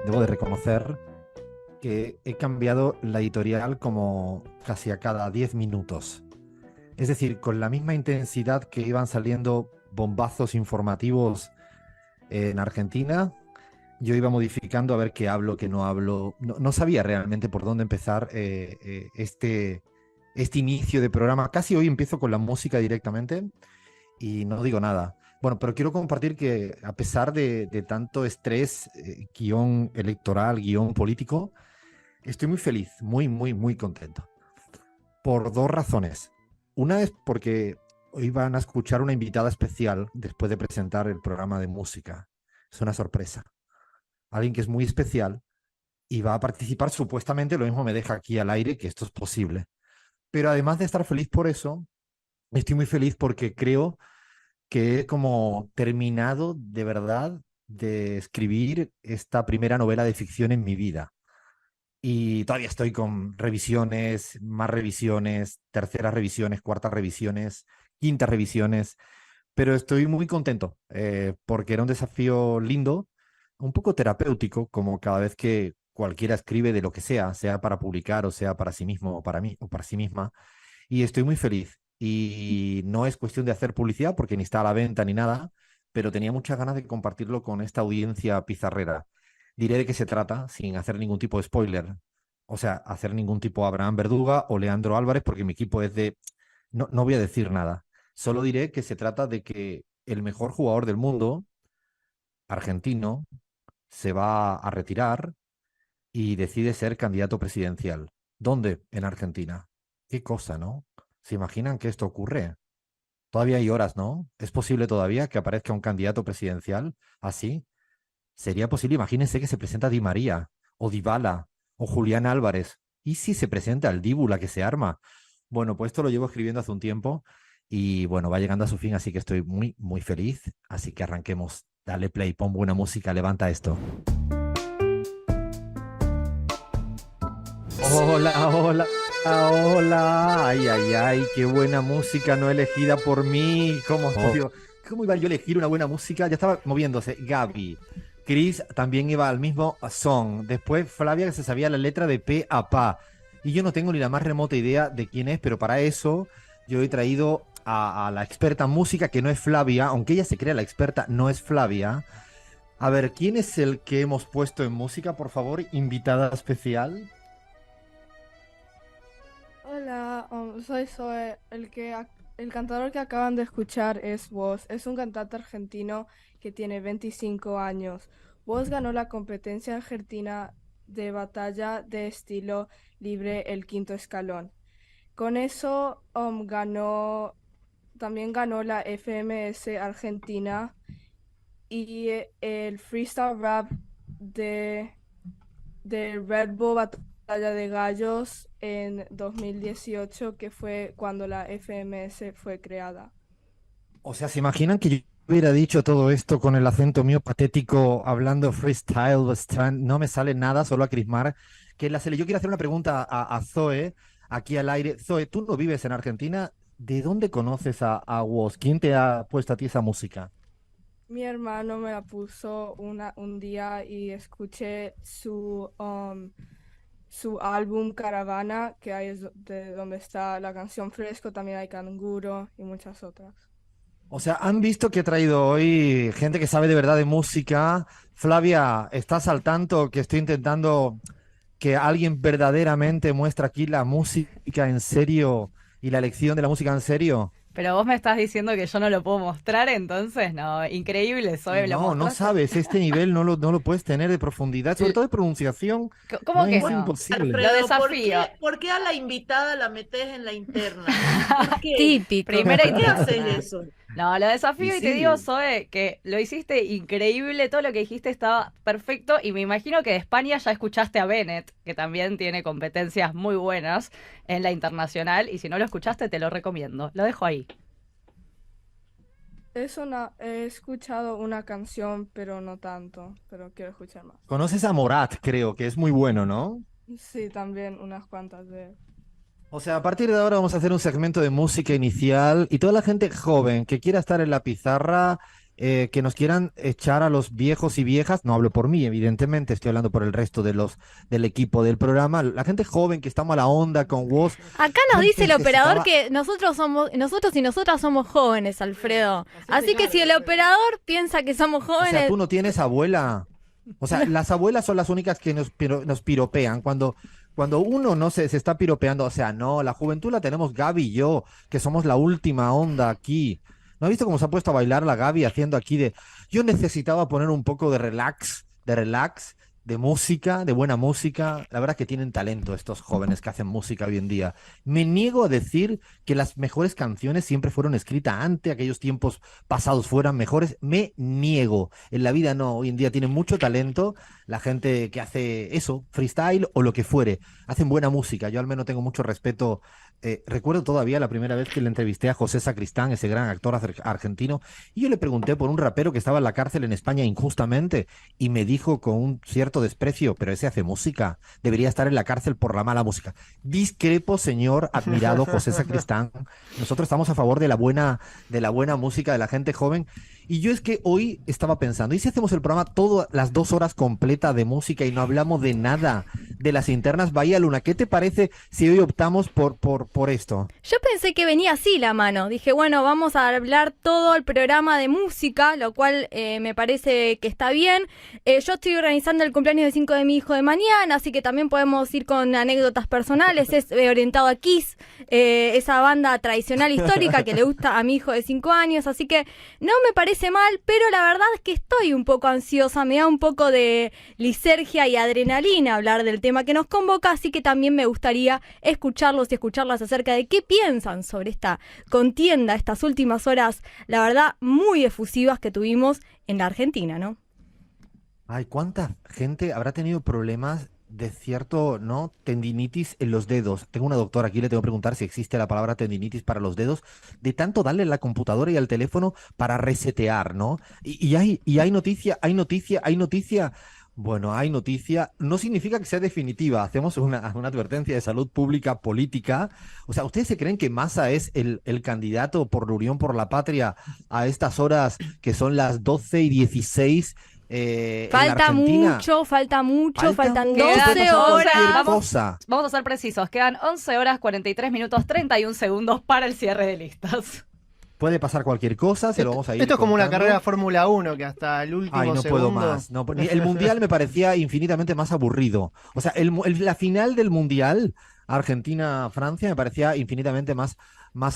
debo de reconocer que he cambiado la editorial como casi a cada 10 minutos. Es decir, con la misma intensidad que iban saliendo bombazos informativos en Argentina, yo iba modificando a ver qué hablo, qué no hablo. No sabía realmente por dónde empezar este inicio de programa. Casi hoy empiezo con la música directamente y no digo nada. Bueno, pero quiero compartir que a pesar de tanto estrés, guión electoral, guión político, estoy muy feliz, muy contento. Por dos razones. Una es porque hoy van a escuchar una invitada especial después de presentar el programa de música. Es una sorpresa. Alguien que es muy especial y va a participar supuestamente, lo mismo me deja aquí al aire que esto es posible. Pero además de estar feliz por eso, estoy muy feliz porque creo que he como terminado de verdad de escribir esta primera novela de ficción en mi vida. Y todavía estoy con revisiones, más revisiones, terceras revisiones, cuartas revisiones, quintas revisiones, pero estoy muy contento porque era un desafío lindo, un poco terapéutico, como cada vez que cualquiera escribe de lo que sea para publicar o sea para sí mismo o para mí o para sí misma. Y estoy muy feliz. Y no es cuestión de hacer publicidad porque ni está a la venta ni nada, pero tenía muchas ganas de compartirlo con esta audiencia pizarrera. Diré de qué se trata sin hacer ningún tipo de spoiler. O sea, hacer ningún tipo Abraham Verduga o Leandro Álvarez porque mi equipo es de... No voy a decir nada. Solo diré que se trata de que el mejor jugador del mundo, argentino, se va a retirar y decide ser candidato presidencial. ¿Dónde? En Argentina. Qué cosa, ¿no? ¿Se imaginan que esto ocurre? Todavía hay horas, ¿no? ¿Es posible todavía que aparezca un candidato presidencial así? ¿Sería posible? Imagínense que se presenta Di María, o Dybala, o Julián Álvarez. ¿Y si se presenta el Dibu, la que se arma? Bueno, pues esto lo llevo escribiendo hace un tiempo y bueno, va llegando a su fin, así que estoy muy feliz. Así que arranquemos. Dale play, pon buena música, levanta esto. Hola. Ay, qué buena música no elegida por mí. ¿Cómo iba yo a elegir una buena música? Ya estaba moviéndose. Gaby. Chris también iba al mismo son. Después Flavia que se sabía la letra de P a Pa. Y yo no tengo ni la más remota idea de quién es, pero para eso yo he traído a la experta en música, que no es Flavia, aunque ella se crea la experta, no es Flavia. A ver, ¿quién es el que hemos puesto en música, por favor? Invitada especial. Hola, soy Zoe. El cantador que acaban de escuchar es Woz. Es un cantante argentino que tiene 25 años. Woz ganó la competencia argentina de batalla de estilo libre el quinto escalón. Con eso también ganó la FMS Argentina y el freestyle rap de de Red Bull Batalla de Gallos en 2018, que fue cuando la FMS fue creada. O sea, ¿se imaginan que yo hubiera dicho todo esto con el acento mío patético, hablando freestyle, no me sale nada, solo a crismar? Yo quiero hacer una pregunta a Zoe, aquí al aire. Zoe, tú no vives en Argentina. ¿De dónde conoces a Woz? ¿Quién te ha puesto a ti esa música? Mi hermano me la puso un día y escuché su álbum Caravana, que ahí es de donde está la canción Fresco, también hay Canguro y muchas otras. O sea, han visto que he traído hoy gente que sabe de verdad de música. Flavia, ¿estás al tanto que estoy intentando que alguien verdaderamente muestre aquí la música en serio y la elección de la música en serio? Pero vos me estás diciendo que yo no lo puedo mostrar, entonces no, increíble, Zoe, ¿lo No mostraste? sabes, este nivel no lo puedes tener de profundidad, sobre todo de pronunciación, ¿Cómo no que es no? imposible. Lo Alfredo, desafío. por qué a la invitada la metes en la interna? ¿Por qué? Típico. Primera ¿Por qué haces interna. eso? No, lo Y desafío y te digo, sí, Zoe, que lo hiciste increíble, todo lo que dijiste estaba perfecto y me imagino que de España ya escuchaste a Bennett, que también tiene competencias muy buenas en la internacional y si no lo escuchaste te lo recomiendo. Lo dejo ahí. He escuchado una canción, pero no tanto, pero quiero escuchar más. conoces a Morat, creo, que es muy bueno, ¿no? Sí, también unas cuantas de... O sea, a partir de ahora vamos a hacer un segmento de música inicial y toda la gente joven que quiera estar en la pizarra, que nos quieran echar a los viejos y viejas, no hablo por mí, evidentemente, estoy hablando por el resto del equipo del programa, la gente joven que estamos a la onda con vos. Acá nos Yo dice el operador necesitaba- que nosotros y nosotras somos jóvenes, Alfredo. Así que si el operador piensa que somos O jóvenes, sea, tú no tienes abuela. O sea, las abuelas son las únicas que nos piropean. Cuando uno no se está piropeando, o sea, no, la juventud la tenemos Gaby y yo, que somos la última onda aquí. ¿No has visto cómo se ha puesto a bailar la Gaby haciendo aquí de... Yo necesitaba poner un poco de relax, de música, de buena música. La verdad que tienen talento estos jóvenes que hacen música hoy en día. Me niego a decir que las mejores canciones siempre fueron escritas antes, aquellos tiempos pasados fueran mejores. Me niego. En la vida no. Hoy en día tienen mucho talento la gente que hace eso, freestyle o lo que fuere. Hacen buena música. Yo al menos tengo mucho respeto. Recuerdo todavía la primera vez que le entrevisté a José Sacristán, ese gran actor argentino, y yo le pregunté por un rapero que estaba en la cárcel en España injustamente y me dijo con un cierto desprecio, pero ese hace música, debería estar en la cárcel por la mala música. Discrepo, señor admirado José Sacristán. Nosotros estamos a favor de la buena música de la gente joven. Y yo es que hoy estaba pensando, ¿y si hacemos el programa todas las 2 horas completa de música y no hablamos de nada de las internas? Bahía Luna, ¿qué te parece si hoy optamos por esto? yo pensé que venía así la mano. Dije, bueno, vamos a hablar todo el programa de música, lo cual me parece que está bien. Yo estoy organizando el cumpleaños de 5 de mi hijo de mañana, así que también podemos ir con anécdotas personales. Es orientado a Kiss, esa banda tradicional histórica que le gusta a mi hijo de 5 años. Así que no me parece mal, pero la verdad es que estoy un poco ansiosa. Me da un poco de lisergia y adrenalina hablar del tema que nos convoca, así que también me gustaría escucharlos y escucharlas acerca de qué piensan sobre esta contienda, estas últimas horas, la verdad, muy efusivas que tuvimos en la Argentina, ¿no? Ay, ¿cuánta gente habrá tenido problemas de cierto, ¿no? Tendinitis en los dedos? Tengo una doctora aquí, le tengo que preguntar si existe la palabra tendinitis para los dedos, de tanto darle a la computadora y al teléfono para resetear, ¿no? Y hay noticia, hay noticia, hay noticia. Bueno, hay noticia. No significa que sea definitiva. Hacemos una advertencia de salud pública política. O sea, ¿ustedes se creen que Massa es el candidato por la Unión por la Patria a estas horas que son las 12:16? En la Falta Argentina? mucho, faltan Falta 12 mucho, puede pasar horas. cualquier Vamos. cosa. Vamos a ser precisos, quedan 11 horas 43 minutos 31 segundos para el cierre de listas. Puede pasar cualquier cosa, se lo vamos a ir Esto es como una contando. carrera de Fórmula 1 que hasta el último Ay, no segundo... puedo más. No, el Mundial me parecía infinitamente más aburrido. O sea, la final del Mundial, Argentina-Francia, me parecía infinitamente más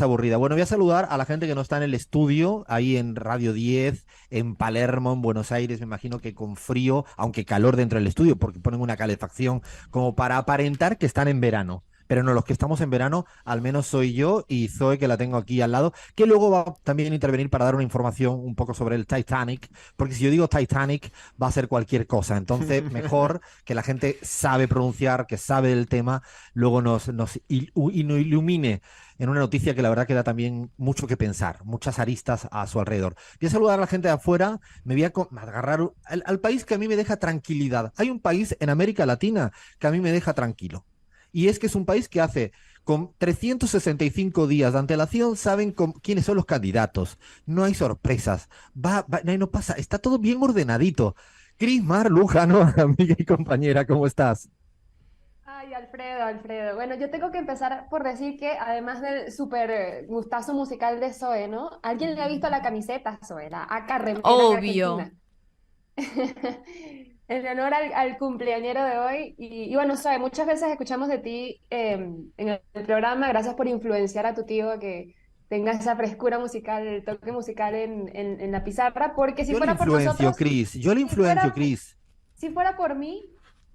aburrida. Bueno, voy a saludar a la gente que no está en el estudio, ahí en Radio 10, en Palermo, en Buenos Aires, me imagino que con frío, aunque calor dentro del estudio, porque ponen una calefacción como para aparentar que están en verano. Pero no, los que estamos en verano, al menos soy yo y Zoe, que la tengo aquí al lado, que luego va también a intervenir para dar una información un poco sobre el Titanic, porque si yo digo Titanic, va a ser cualquier cosa. Entonces, mejor que la gente sabe pronunciar, que sabe del tema, luego nos ilumine en una noticia que la verdad que da también mucho que pensar, muchas aristas a su alrededor. Voy a saludar a la gente de afuera, me voy a agarrar al país que a mí me deja tranquilidad. Hay un país en América Latina que a mí me deja tranquilo. Y es que es un país que hace con 365 días de antelación, saben quiénes son los candidatos. No hay sorpresas. No pasa, está todo bien ordenadito. Cris Mar Lujano, amiga y compañera, ¿cómo estás? Ay, Alfredo. Bueno, yo tengo que empezar por decir que además del súper gustazo musical de Zoe, ¿no? ¿Alguien le ha visto la camiseta, Zoe? La AK remera en Obvio. Argentina. En honor al cumpleañero de hoy. Y bueno, Zoe, muchas veces escuchamos de ti en el programa. Gracias por influenciar a tu tío a que tenga esa frescura musical, el toque musical en la pizarra. Porque si Yo le fuera por influencio, nosotros, Cris. Yo le si influencio, fuera, Cris. si fuera por mí,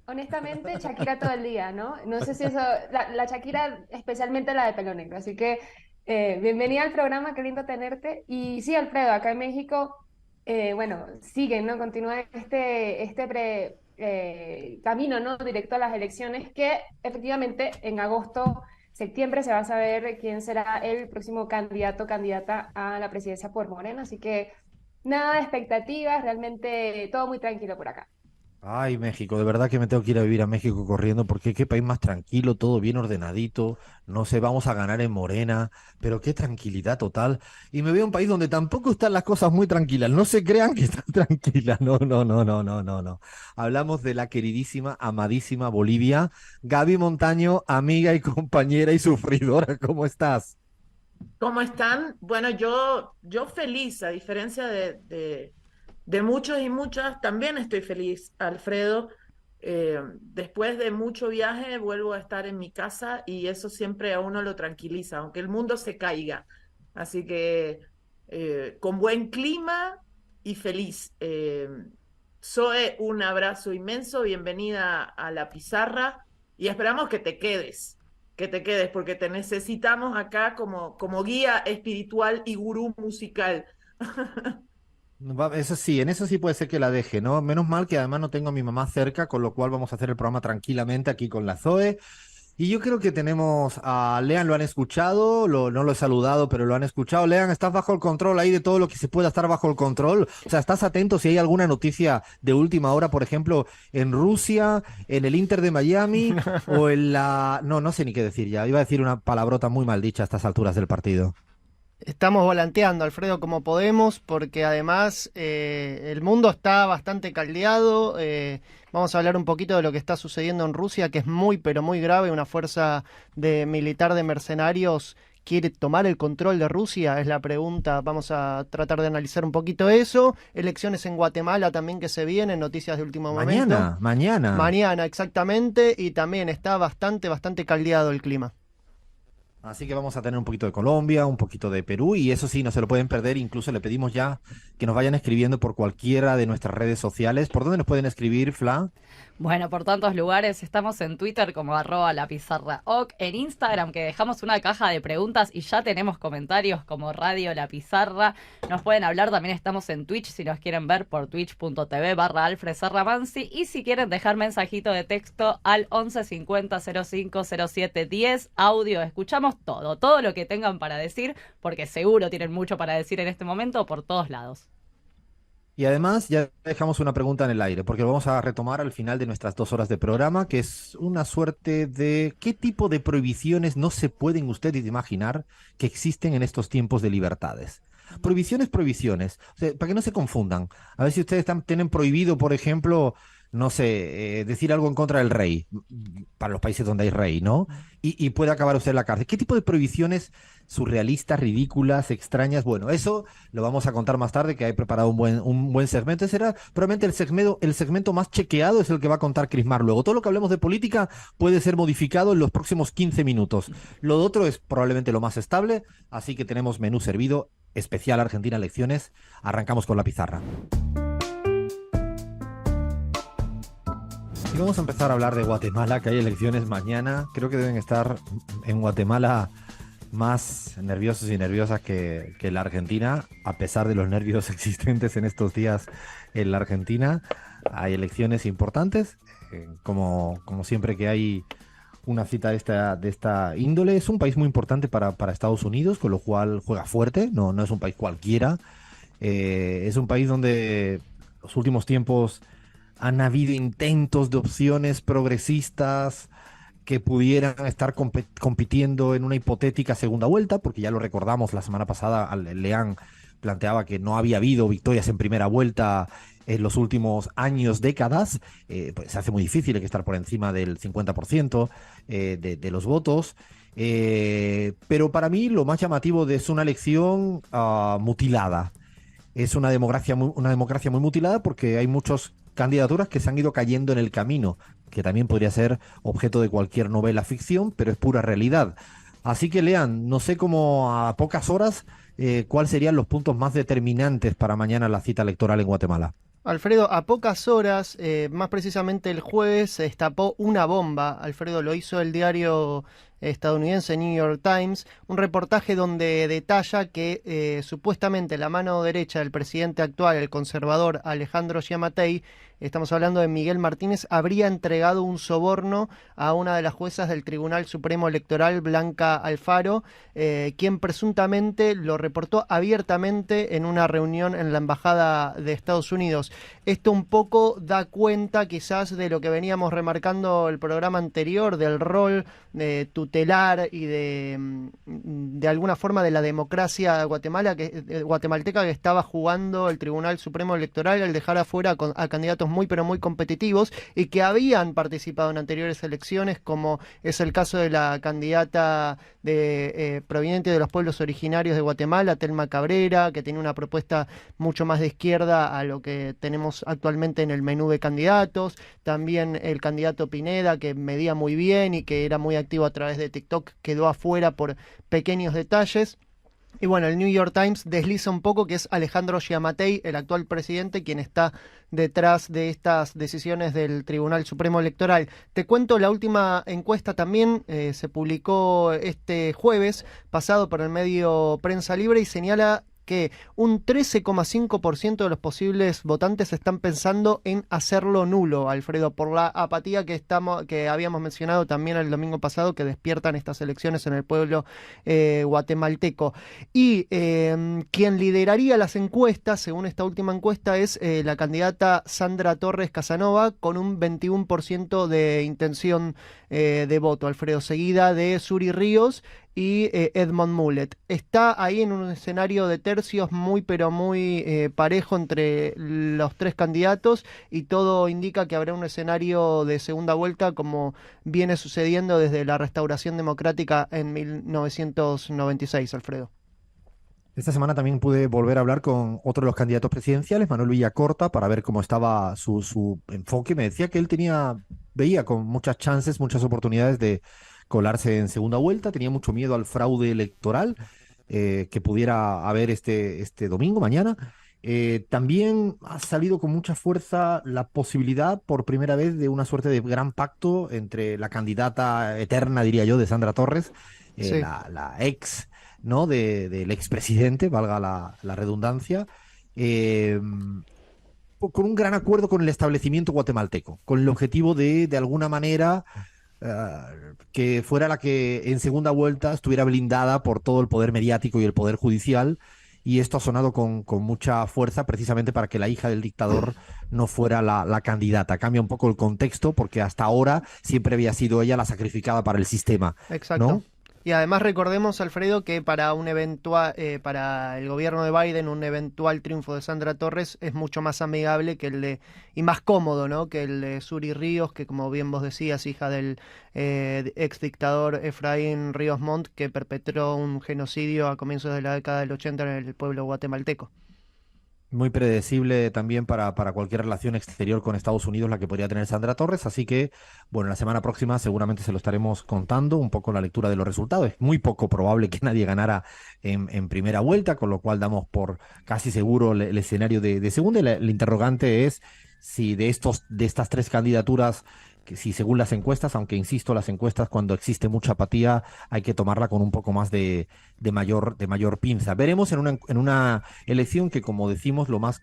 honestamente, Shakira todo el día, ¿no? No sé si eso, la Shakira, especialmente la de pelo negro. Así que bienvenida al programa, qué lindo tenerte. Y sí, Alfredo, acá en México, bueno, siguen, ¿no? Continúa este camino, ¿no? Directo a las elecciones, que efectivamente en agosto, septiembre se va a saber quién será el próximo candidato o candidata a la presidencia por Morena. Así que nada de expectativas, realmente todo muy tranquilo por acá. Ay, México, de verdad que me tengo que ir a vivir a México corriendo porque qué país más tranquilo, todo bien ordenadito, no sé, vamos a ganar en Morena, pero qué tranquilidad total. Y me veo un país donde tampoco están las cosas muy tranquilas, no se crean que están tranquilas, no, no, no, no, no, no, no. Hablamos de la queridísima, amadísima Bolivia. Gaby Montaño, amiga y compañera y sufridora, ¿cómo estás? ¿Cómo están? Bueno, yo feliz, a diferencia de muchos y muchas, también estoy feliz, Alfredo. Después de mucho viaje, vuelvo a estar en mi casa y eso siempre a uno lo tranquiliza, aunque el mundo se caiga. Así que con buen clima y feliz. Zoe, un abrazo inmenso, bienvenida a la pizarra y esperamos que te quedes, porque te necesitamos acá como guía espiritual y gurú musical. Eso sí, en eso sí puede ser que la deje, ¿no? Menos mal que además no tengo a mi mamá cerca, con lo cual vamos a hacer el programa tranquilamente aquí con la Zoe. Y yo creo que tenemos a Lean, lo han escuchado, no lo he saludado, pero lo han escuchado. Lean, ¿estás bajo el control ahí de todo lo que se pueda estar bajo el control? O sea, ¿estás atento si hay alguna noticia de última hora, por ejemplo, en Rusia, en el Inter de Miami o en la... No, no sé ni qué decir ya. Iba a decir una palabrota muy mal dicha a estas alturas del partido. Estamos volanteando, Alfredo, como podemos, porque además el mundo está bastante caldeado. Vamos a hablar un poquito de lo que está sucediendo en Rusia, que es muy, pero muy grave. Una fuerza militar de mercenarios quiere tomar el control de Rusia, es la pregunta. Vamos a tratar de analizar un poquito eso. Elecciones en Guatemala también que se vienen, noticias de último momento. Mañana. Mañana, exactamente, y también está bastante, bastante caldeado el clima. Así que vamos a tener un poquito de Colombia, un poquito de Perú y eso sí, no se lo pueden perder. Incluso le pedimos ya que nos vayan escribiendo por cualquiera de nuestras redes sociales. ¿Por dónde nos pueden escribir, Fla? Bueno, por tantos lugares, estamos en Twitter como @lapizarraoc, en Instagram que dejamos una caja de preguntas y ya tenemos comentarios como Radio La Pizarra. Nos pueden hablar, también estamos en Twitch si nos quieren ver por twitch.tv/AlfredSarramansi y si quieren dejar mensajito de texto al 11 50 05 07 10, audio, escuchamos todo lo que tengan para decir, porque seguro tienen mucho para decir en este momento por todos lados. Y además ya dejamos una pregunta en el aire, porque lo vamos a retomar al final de nuestras 2 horas de programa, que es una suerte de qué tipo de prohibiciones no se pueden ustedes imaginar que existen en estos tiempos de libertades. Prohibiciones, prohibiciones. O sea, para que no se confundan. A ver si ustedes tienen prohibido, por ejemplo, no sé, decir algo en contra del rey, para los países donde hay rey, ¿no? Y puede acabar usted en la cárcel. ¿Qué tipo de prohibiciones surrealistas, ridículas, extrañas? Bueno, eso lo vamos a contar más tarde, que hay preparado un buen segmento. Ese será probablemente el segmento más chequeado, es el que va a contar Crismar luego. Todo lo que hablemos de política puede ser modificado en los próximos 15 minutos. Lo otro es probablemente lo más estable, así que tenemos menú servido, especial Argentina Lecciones. Arrancamos con la pizarra. Y vamos a empezar a hablar de Guatemala, que hay elecciones mañana. Creo que deben estar en Guatemala más nerviosos y nerviosas que la Argentina, a pesar de los nervios existentes en estos días en la Argentina. Hay elecciones importantes, como siempre que hay una cita de esta índole. Es un país muy importante para Estados Unidos, con lo cual juega fuerte, no es un país cualquiera. Es un país donde los últimos tiempos han habido intentos de opciones progresistas que pudieran estar compitiendo en una hipotética segunda vuelta, porque ya lo recordamos la semana pasada, Leán planteaba que no había habido victorias en primera vuelta en los últimos años, décadas. Pues se hace muy difícil que estar por encima del 50% de los votos. Pero para mí lo más llamativo es una elección mutilada. Es una democracia muy mutilada porque hay muchas candidaturas que se han ido cayendo en el camino, que también podría ser objeto de cualquier novela ficción, pero es pura realidad. Así que Lean, no sé cómo a pocas horas, cuáles serían los puntos más determinantes para mañana la cita electoral en Guatemala. Alfredo, a pocas horas, más precisamente el jueves, se destapó una bomba. Alfredo, lo hizo el diario estadounidense New York Times, un reportaje donde detalla que supuestamente la mano derecha del presidente actual, el conservador Alejandro Giammattei, estamos hablando de Miguel Martínez, habría entregado un soborno a una de las juezas del Tribunal Supremo Electoral, Blanca Alfaro, quien presuntamente lo reportó abiertamente en una reunión en la Embajada de Estados Unidos. Esto un poco da cuenta quizás de lo que veníamos remarcando el programa anterior, del rol tutelar y de alguna forma de la democracia guatemalteca que estaba jugando el Tribunal Supremo Electoral al dejar afuera a candidatos muy pero muy competitivos y que habían participado en anteriores elecciones, como es el caso de la candidata proveniente de los pueblos originarios de Guatemala, Telma Cabrera, que tiene una propuesta mucho más de izquierda a lo que tenemos actualmente en el menú de candidatos. También el candidato Pineda, que medía muy bien y que era muy activo a través de TikTok, quedó afuera por pequeños detalles. Y bueno, el New York Times desliza un poco que es Alejandro Giammattei, el actual presidente, quien está detrás de estas decisiones del Tribunal Supremo Electoral. Te cuento, la última encuesta también se publicó este jueves pasado por el medio Prensa Libre y señala que un 13,5% de los posibles votantes están pensando en hacerlo nulo, Alfredo, por la apatía que habíamos mencionado también el domingo pasado, que despiertan estas elecciones en el pueblo guatemalteco. Y quien lideraría las encuestas, según esta última encuesta, es la candidata Sandra Torres Casanova, con un 21% de intención de voto, Alfredo, seguida de Suri Ríos y Edmond Mulet. Está ahí en un escenario de tercios muy pero muy parejo entre los tres candidatos y todo indica que habrá un escenario de segunda vuelta como viene sucediendo desde la restauración democrática en 1996, Alfredo. Esta semana también pude volver a hablar con otro de los candidatos presidenciales, Manuel Villacorta, para ver cómo estaba su enfoque. Me decía que él veía con muchas chances, muchas oportunidades de colarse en segunda vuelta, tenía mucho miedo al fraude electoral que pudiera haber este domingo, mañana. También ha salido con mucha fuerza la posibilidad por primera vez de una suerte de gran pacto entre la candidata eterna, diría yo, de Sandra Torres, Sí. la ex, ¿no? del expresidente, valga la redundancia, con un gran acuerdo con el establecimiento guatemalteco, con el objetivo de alguna manera, que fuera la que en segunda vuelta estuviera blindada por todo el poder mediático y el poder judicial, y esto ha sonado con mucha fuerza precisamente para que la hija del dictador no fuera la candidata. Cambia un poco el contexto porque hasta ahora siempre había sido ella la sacrificada para el sistema, Exacto. ¿no? Y además recordemos, Alfredo, que para para el gobierno de Biden, un eventual triunfo de Sandra Torres es mucho más amigable y más cómodo, ¿no? Que el de Suri Ríos, que como bien vos decías, hija del ex dictador Efraín Ríos Montt, que perpetró un genocidio a comienzos de la década del 80 en el pueblo guatemalteco. Muy predecible también para cualquier relación exterior con Estados Unidos la que podría tener Sandra Torres, así que, bueno, la semana próxima seguramente se lo estaremos contando, un poco la lectura de los resultados. Es muy poco probable que nadie ganara en primera vuelta, con lo cual damos por casi seguro el escenario de segunda. Y el interrogante es si de estas tres candidaturas, que si según las encuestas, aunque insisto, las encuestas cuando existe mucha apatía hay que tomarla con un poco más de mayor pinza. Veremos en una elección que, como decimos, lo más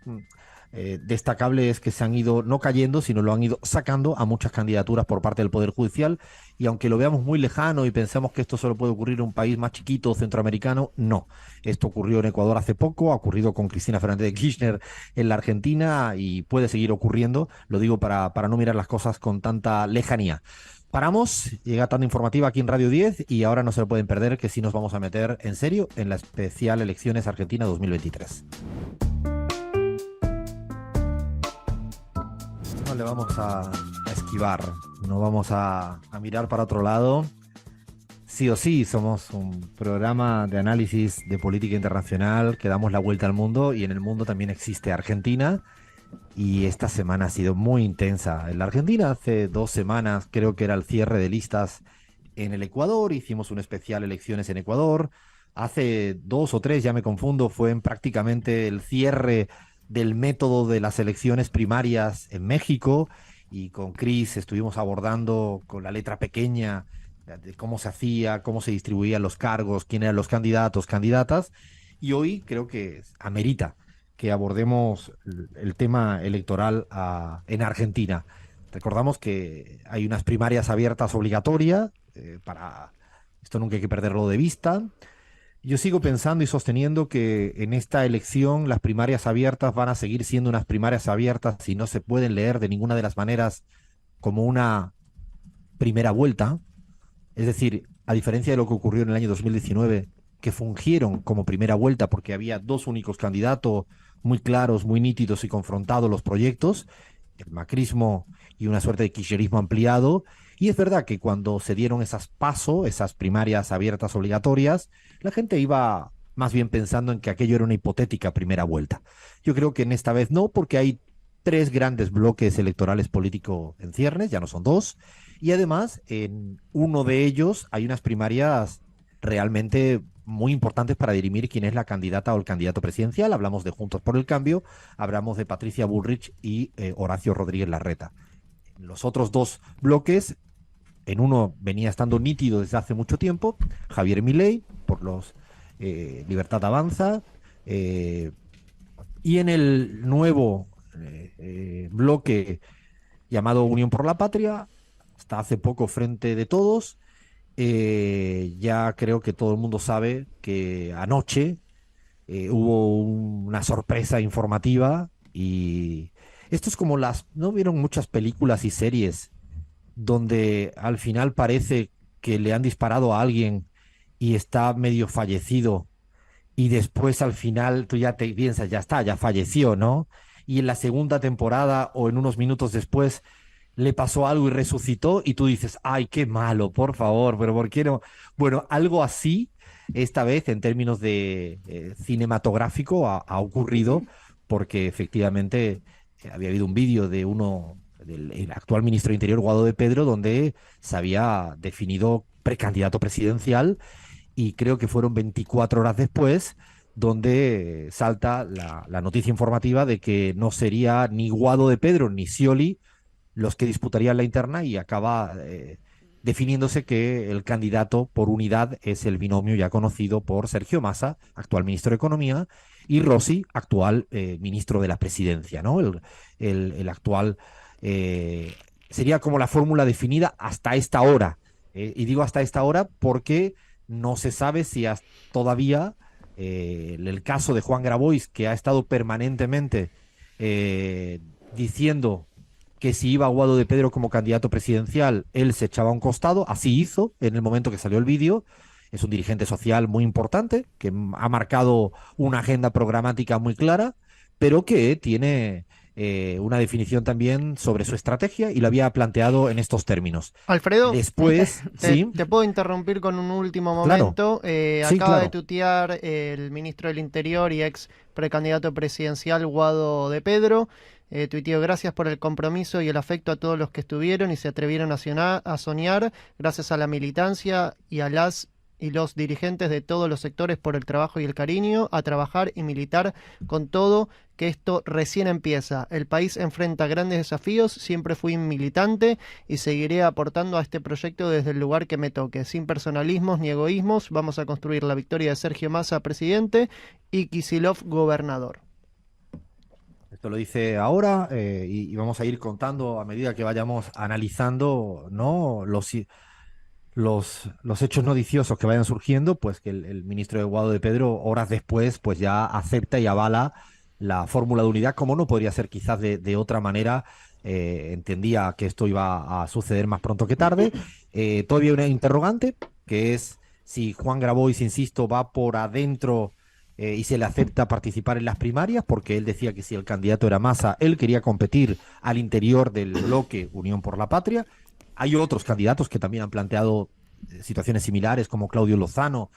destacable es que se han ido no cayendo, sino lo han ido sacando a muchas candidaturas por parte del Poder Judicial, y aunque lo veamos muy lejano y pensamos que esto solo puede ocurrir en un país más chiquito centroamericano, no. Esto ocurrió en Ecuador hace poco, ha ocurrido con Cristina Fernández de Kirchner en la Argentina y puede seguir ocurriendo, lo digo para no mirar las cosas con tanta lejanía. Paramos, llega tanda informativa aquí en Radio 10 y ahora no se lo pueden perder, que sí nos vamos a meter en serio en la especial Elecciones Argentina 2023. No le vamos a esquivar, no vamos a mirar para otro lado. Sí o sí, somos un programa de análisis de política internacional que damos la vuelta al mundo, y en el mundo también existe Argentina, y esta semana ha sido muy intensa. En la Argentina hace 2 semanas creo que era el cierre de listas en el Ecuador, hicimos un especial Elecciones en Ecuador. Hace 2 o 3, ya me confundo, fue prácticamente el cierre del método de las elecciones primarias en México, y con Cris estuvimos abordando con la letra pequeña de cómo se hacía, cómo se distribuían los cargos, quién eran los candidatos, candidatas, y hoy creo que amerita que abordemos el tema electoral en Argentina. Recordamos que hay unas primarias abiertas obligatorias, esto nunca hay que perderlo de vista. Yo sigo pensando y sosteniendo que en esta elección las primarias abiertas van a seguir siendo unas primarias abiertas y no se pueden leer de ninguna de las maneras como una primera vuelta. Es decir, a diferencia de lo que ocurrió en el año 2019, que fungieron como primera vuelta porque había dos únicos candidatos muy claros, muy nítidos y confrontados los proyectos, el macrismo y una suerte de kirchnerismo ampliado. Y es verdad que cuando se dieron esas primarias abiertas obligatorias, la gente iba más bien pensando en que aquello era una hipotética primera vuelta. Yo creo que en esta vez no, porque hay tres grandes bloques electorales políticos en ciernes, ya no son dos, y además en uno de ellos hay unas primarias realmente muy importantes para dirimir quién es la candidata o el candidato presidencial. Hablamos de Juntos por el Cambio, hablamos de Patricia Bullrich y Horacio Rodríguez Larreta. Los otros dos bloques, en uno venía estando nítido desde hace mucho tiempo, Javier Milei, por los Libertad Avanza, y en el nuevo bloque llamado Unión por la Patria, hasta hace poco Frente de Todos. Ya creo que todo el mundo sabe que anoche hubo una sorpresa informativa y esto es como ¿no vieron muchas películas y series donde al final parece que le han disparado a alguien y está medio fallecido y después al final tú ya te piensas, ya está, ya falleció, ¿no? Y en la segunda temporada o en unos minutos después le pasó algo y resucitó y tú dices, ay, qué malo, por favor, pero ¿por qué no? Bueno, algo así, esta vez en términos de cinematográfico ha ocurrido porque efectivamente había habido un vídeo de del actual ministro de Interior, Guado de Pedro, donde se había definido precandidato presidencial y creo que fueron 24 horas después donde salta la noticia informativa de que no sería ni Guado de Pedro ni Scioli los que disputarían la interna y acaba definiéndose que el candidato por unidad es el binomio ya conocido por Sergio Massa, actual ministro de Economía, y Rossi, actual ministro de la Presidencia, ¿no? El actual sería como la fórmula definida hasta esta hora. Y digo hasta esta hora porque no se sabe si todavía el caso de Juan Grabois, que ha estado permanentemente diciendo que si iba Guado de Pedro como candidato presidencial, él se echaba a un costado, así hizo en el momento que salió el vídeo. Es un dirigente social muy importante, que ha marcado una agenda programática muy clara, pero que tiene una definición también sobre su estrategia y lo había planteado en estos términos. Alfredo, Después, ¿sí? te puedo interrumpir con un último Claro. momento. Sí, Acaba de claro. tuitear el ministro del Interior y ex precandidato presidencial Guado de Pedro. Tuiteó: gracias por el compromiso y el afecto a todos los que estuvieron y se atrevieron a soñar, gracias a la militancia y a las y los dirigentes de todos los sectores por el trabajo y el cariño, a trabajar y militar con todo, que esto recién empieza. El país enfrenta grandes desafíos, siempre fui militante y seguiré aportando a este proyecto desde el lugar que me toque, sin personalismos ni egoísmos. Vamos a construir la victoria de Sergio Massa, presidente, y Kicillof, gobernador. Esto lo dice ahora y vamos a ir contando a medida que vayamos analizando, ¿no? Los hechos noticiosos que vayan surgiendo, pues que el ministro de Guado de Pedro, horas después, pues ya acepta y avala la fórmula de unidad, como no podría ser quizás de otra manera. Entendía que esto iba a suceder más pronto que tarde. Todavía hay una interrogante, que es si Juan Grabois, insisto, va por adentro y se le acepta participar en las primarias, porque él decía que si el candidato era Massa, él quería competir al interior del bloque Unión por la Patria. Hay otros candidatos que también han planteado situaciones similares, como Claudio Lozano.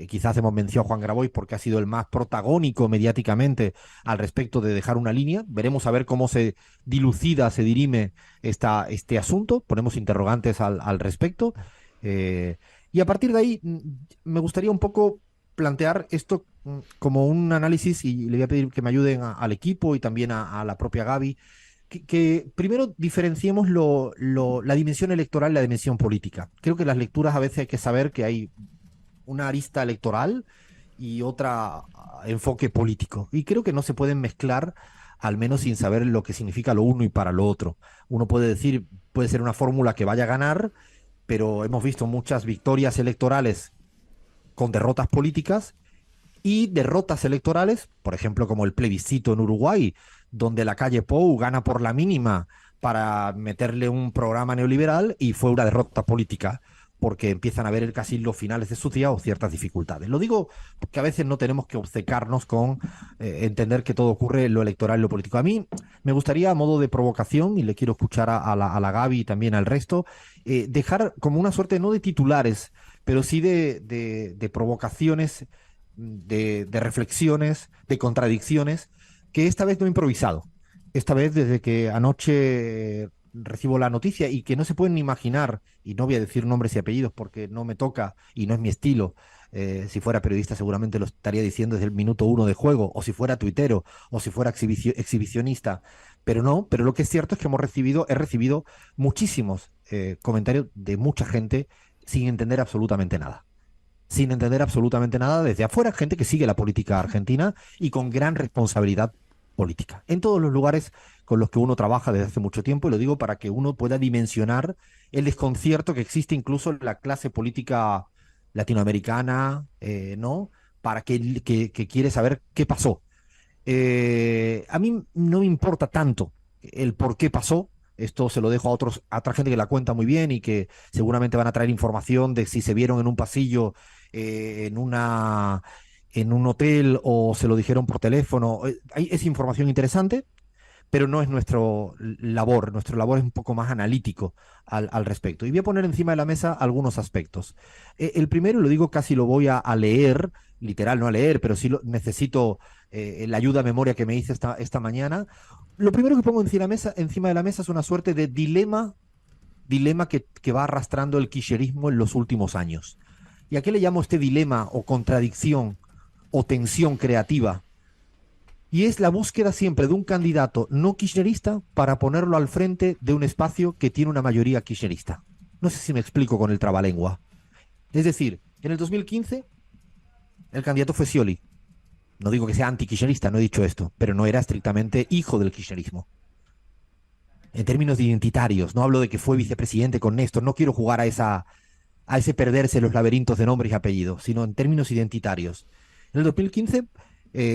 Quizás hacemos mención a Juan Grabois porque ha sido el más protagónico mediáticamente al respecto de dejar una línea. Veremos a ver cómo se dilucida, se dirime este asunto. Ponemos interrogantes al respecto. Y a partir de ahí, me gustaría un poco plantear esto como un análisis, y le voy a pedir que me ayuden al equipo y también a la propia Gaby, que primero diferenciemos la dimensión electoral y la dimensión política. Creo que las lecturas a veces hay que saber que hay una arista electoral y otra enfoque político. Y creo que no se pueden mezclar, al menos sin saber lo que significa lo uno y para lo otro. Uno puede decir, puede ser una fórmula que vaya a ganar, pero hemos visto muchas victorias electorales con derrotas políticas y derrotas electorales, por ejemplo, como el plebiscito en Uruguay, donde la calle Pou gana por la mínima para meterle un programa neoliberal y fue una derrota política, porque empiezan a ver casi los finales de su día o ciertas dificultades. Lo digo porque a veces no tenemos que obcecarnos con entender que todo ocurre en lo electoral y lo político. A mí me gustaría, a modo de provocación, y le quiero escuchar a la Gaby y también al resto, dejar como una suerte, no de titulares, pero sí de provocaciones, de reflexiones, de contradicciones, que esta vez no he improvisado. Esta vez, desde que anoche recibo la noticia y que no se pueden imaginar, y no voy a decir nombres y apellidos porque no me toca y no es mi estilo. Si fuera periodista seguramente lo estaría diciendo desde el minuto uno de juego, o si fuera tuitero, o si fuera exhibicionista, pero no. Pero lo que es cierto es que he recibido muchísimos comentarios de mucha gente sin entender absolutamente nada. Sin entender absolutamente nada desde afuera, gente que sigue la política argentina y con gran responsabilidad política, en todos los lugares con los que uno trabaja desde hace mucho tiempo, y lo digo para que uno pueda dimensionar el desconcierto que existe incluso en la clase política latinoamericana, ¿no? Para que quiere saber qué pasó. A mí no me importa tanto el por qué pasó. Esto se lo dejo a otra gente que la cuenta muy bien y que seguramente van a traer información de si se vieron en un pasillo, en un hotel, o se lo dijeron por teléfono. Es información interesante, pero no es nuestro labor. Nuestro labor es un poco más analítico al respecto. Y voy a poner encima de la mesa algunos aspectos. El primero, lo digo, casi lo voy a leer, literal, no a leer, pero sí necesito la ayuda a memoria que me hice esta mañana. Lo primero que pongo encima de la mesa es una suerte de dilema que va arrastrando el kirchnerismo en los últimos años. ¿Y a qué le llamo este dilema o contradicción o tensión creativa? Y es la búsqueda siempre de un candidato no kirchnerista para ponerlo al frente de un espacio que tiene una mayoría kirchnerista. No sé si me explico con el trabalengua. Es decir, en el 2015 el candidato fue Scioli. No digo que sea anti-kirchnerista, no he dicho esto, pero no era estrictamente hijo del kirchnerismo. En términos identitarios, no hablo de que fue vicepresidente con Néstor, no quiero jugar a ese perderse en los laberintos de nombres y apellidos, sino en términos identitarios. En el 2015,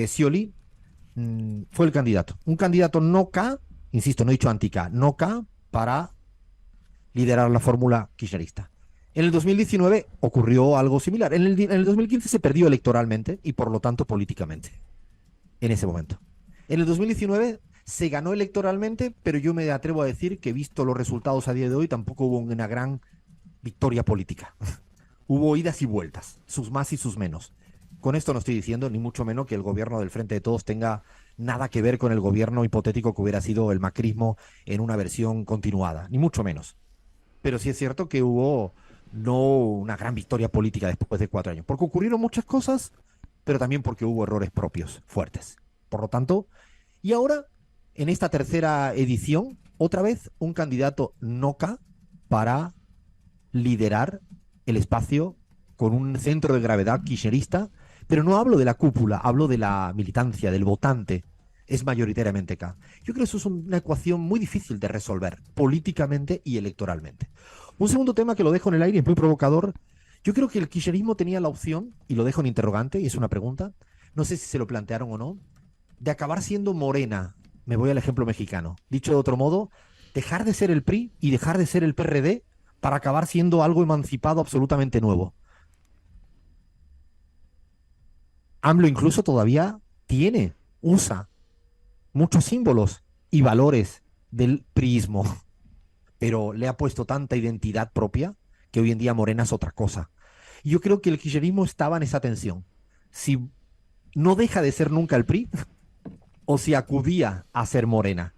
Scioli fue el candidato. Un candidato no K, insisto, no he dicho anti-K, no K para liderar la fórmula kirchnerista. En el 2019 ocurrió algo similar. En el 2015 se perdió electoralmente y por lo tanto políticamente, en ese momento. En el 2019 se ganó electoralmente, pero yo me atrevo a decir que, visto los resultados a día de hoy, tampoco hubo una gran victoria política. Hubo idas y vueltas, sus más y sus menos. Con esto no estoy diciendo ni mucho menos que el gobierno del Frente de Todos tenga nada que ver con el gobierno hipotético que hubiera sido el macrismo en una versión continuada, ni mucho menos. Pero sí es cierto que hubo no una gran victoria política después de 4 años, porque ocurrieron muchas cosas, pero también porque hubo errores propios fuertes. Por lo tanto, y ahora, en esta tercera edición, otra vez un candidato NOCA para liderar el espacio con un centro de gravedad kirchnerista, pero no hablo de la cúpula, hablo de la militancia, del votante. Es mayoritariamente K. Yo creo que eso es una ecuación muy difícil de resolver políticamente y electoralmente. Un segundo tema que lo dejo en el aire, es muy provocador. Yo creo que el kirchnerismo tenía la opción, y lo dejo en interrogante, y es una pregunta, no sé si se lo plantearon o no, de acabar siendo Morena. Me voy al ejemplo mexicano. Dicho de otro modo, dejar de ser el PRI y dejar de ser el PRD para acabar siendo algo emancipado absolutamente nuevo. AMLO incluso todavía usa muchos símbolos y valores del priismo, pero le ha puesto tanta identidad propia que hoy en día Morena es otra cosa. Y yo creo que el kirchnerismo estaba en esa tensión. Si no deja de ser nunca el PRI o si acudía a ser Morena.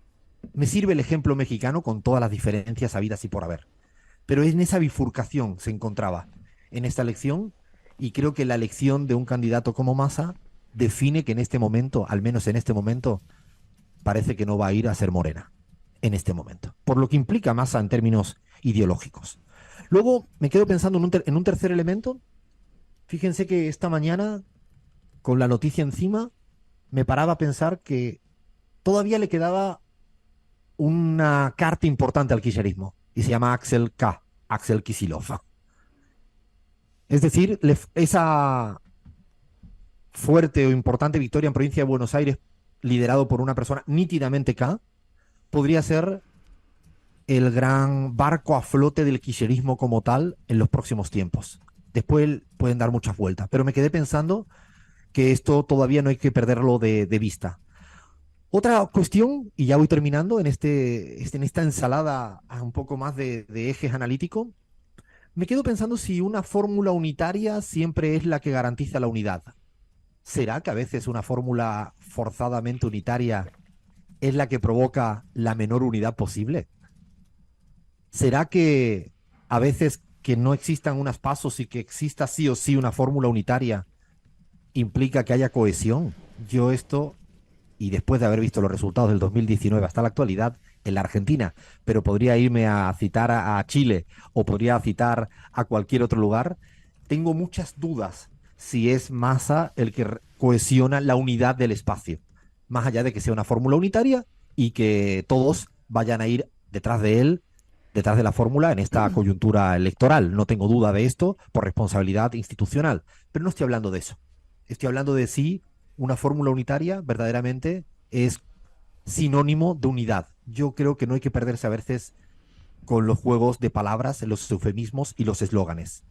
Me sirve el ejemplo mexicano con todas las diferencias habidas y por haber. Pero en esa bifurcación se encontraba en esta elección, y creo que la elección de un candidato como Massa define que en este momento, al menos en este momento, parece que no va a ir a ser Morena. en este momento, por lo que implica Massa en términos ideológicos. Luego me quedo pensando en un tercer elemento. Fíjense que esta mañana, con la noticia encima, me paraba a pensar que todavía le quedaba una carta importante al kirchnerismo y se llama Axel Kicillof. Es decir, esa fuerte o importante victoria en provincia de Buenos Aires, liderado por una persona nítidamente K, podría ser el gran barco a flote del kirchnerismo como tal en los próximos tiempos. Después pueden dar muchas vueltas, pero me quedé pensando que esto todavía no hay que perderlo de vista. Otra cuestión, y ya voy terminando en esta ensalada un poco más de ejes analíticos, me quedo pensando si una fórmula unitaria siempre es la que garantiza la unidad. ¿Será que a veces una fórmula forzadamente unitaria es la que provoca la menor unidad posible? ¿Será que a veces que no existan unos pasos y que exista sí o sí una fórmula unitaria implica que haya cohesión? Yo esto, y después de haber visto los resultados del 2019 hasta la actualidad en la Argentina, pero podría irme a citar a Chile o podría citar a cualquier otro lugar, tengo muchas dudas si es Massa el que cohesiona la unidad del espacio, más allá de que sea una fórmula unitaria y que todos vayan a ir detrás de él, detrás de la fórmula en esta coyuntura electoral. No tengo duda de esto por responsabilidad institucional, pero no estoy hablando de eso. Estoy hablando de si una fórmula unitaria verdaderamente es sinónimo de unidad. Yo creo que no hay que perderse a veces con los juegos de palabras, los eufemismos y los eslóganes.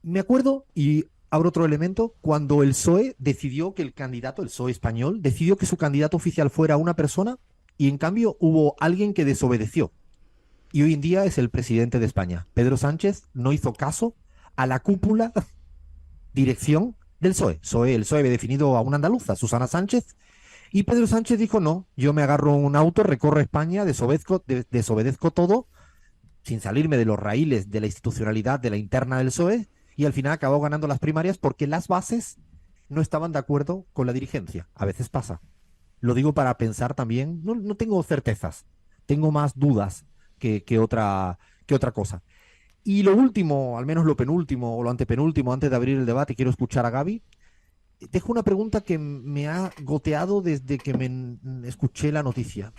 Me acuerdo, y abro otro elemento, cuando el PSOE decidió que el PSOE español, decidió que su candidato oficial fuera una persona y en cambio hubo alguien que desobedeció. Y hoy en día es el presidente de España. Pedro Sánchez no hizo caso a la cúpula dirección del PSOE. El PSOE había definido a una andaluza, Susana Sánchez, y Pedro Sánchez dijo, no, yo me agarro un auto, recorro España, desobedezco todo, sin salirme de los raíles de la institucionalidad de la interna del PSOE, y al final acabó ganando las primarias porque las bases no estaban de acuerdo con la dirigencia. A veces pasa. Lo digo para pensar también, no tengo certezas, tengo más dudas que otra cosa. Y lo último, al menos lo penúltimo o lo antepenúltimo, antes de abrir el debate, quiero escuchar a Gaby. Dejo una pregunta que me ha goteado desde que escuché la noticia.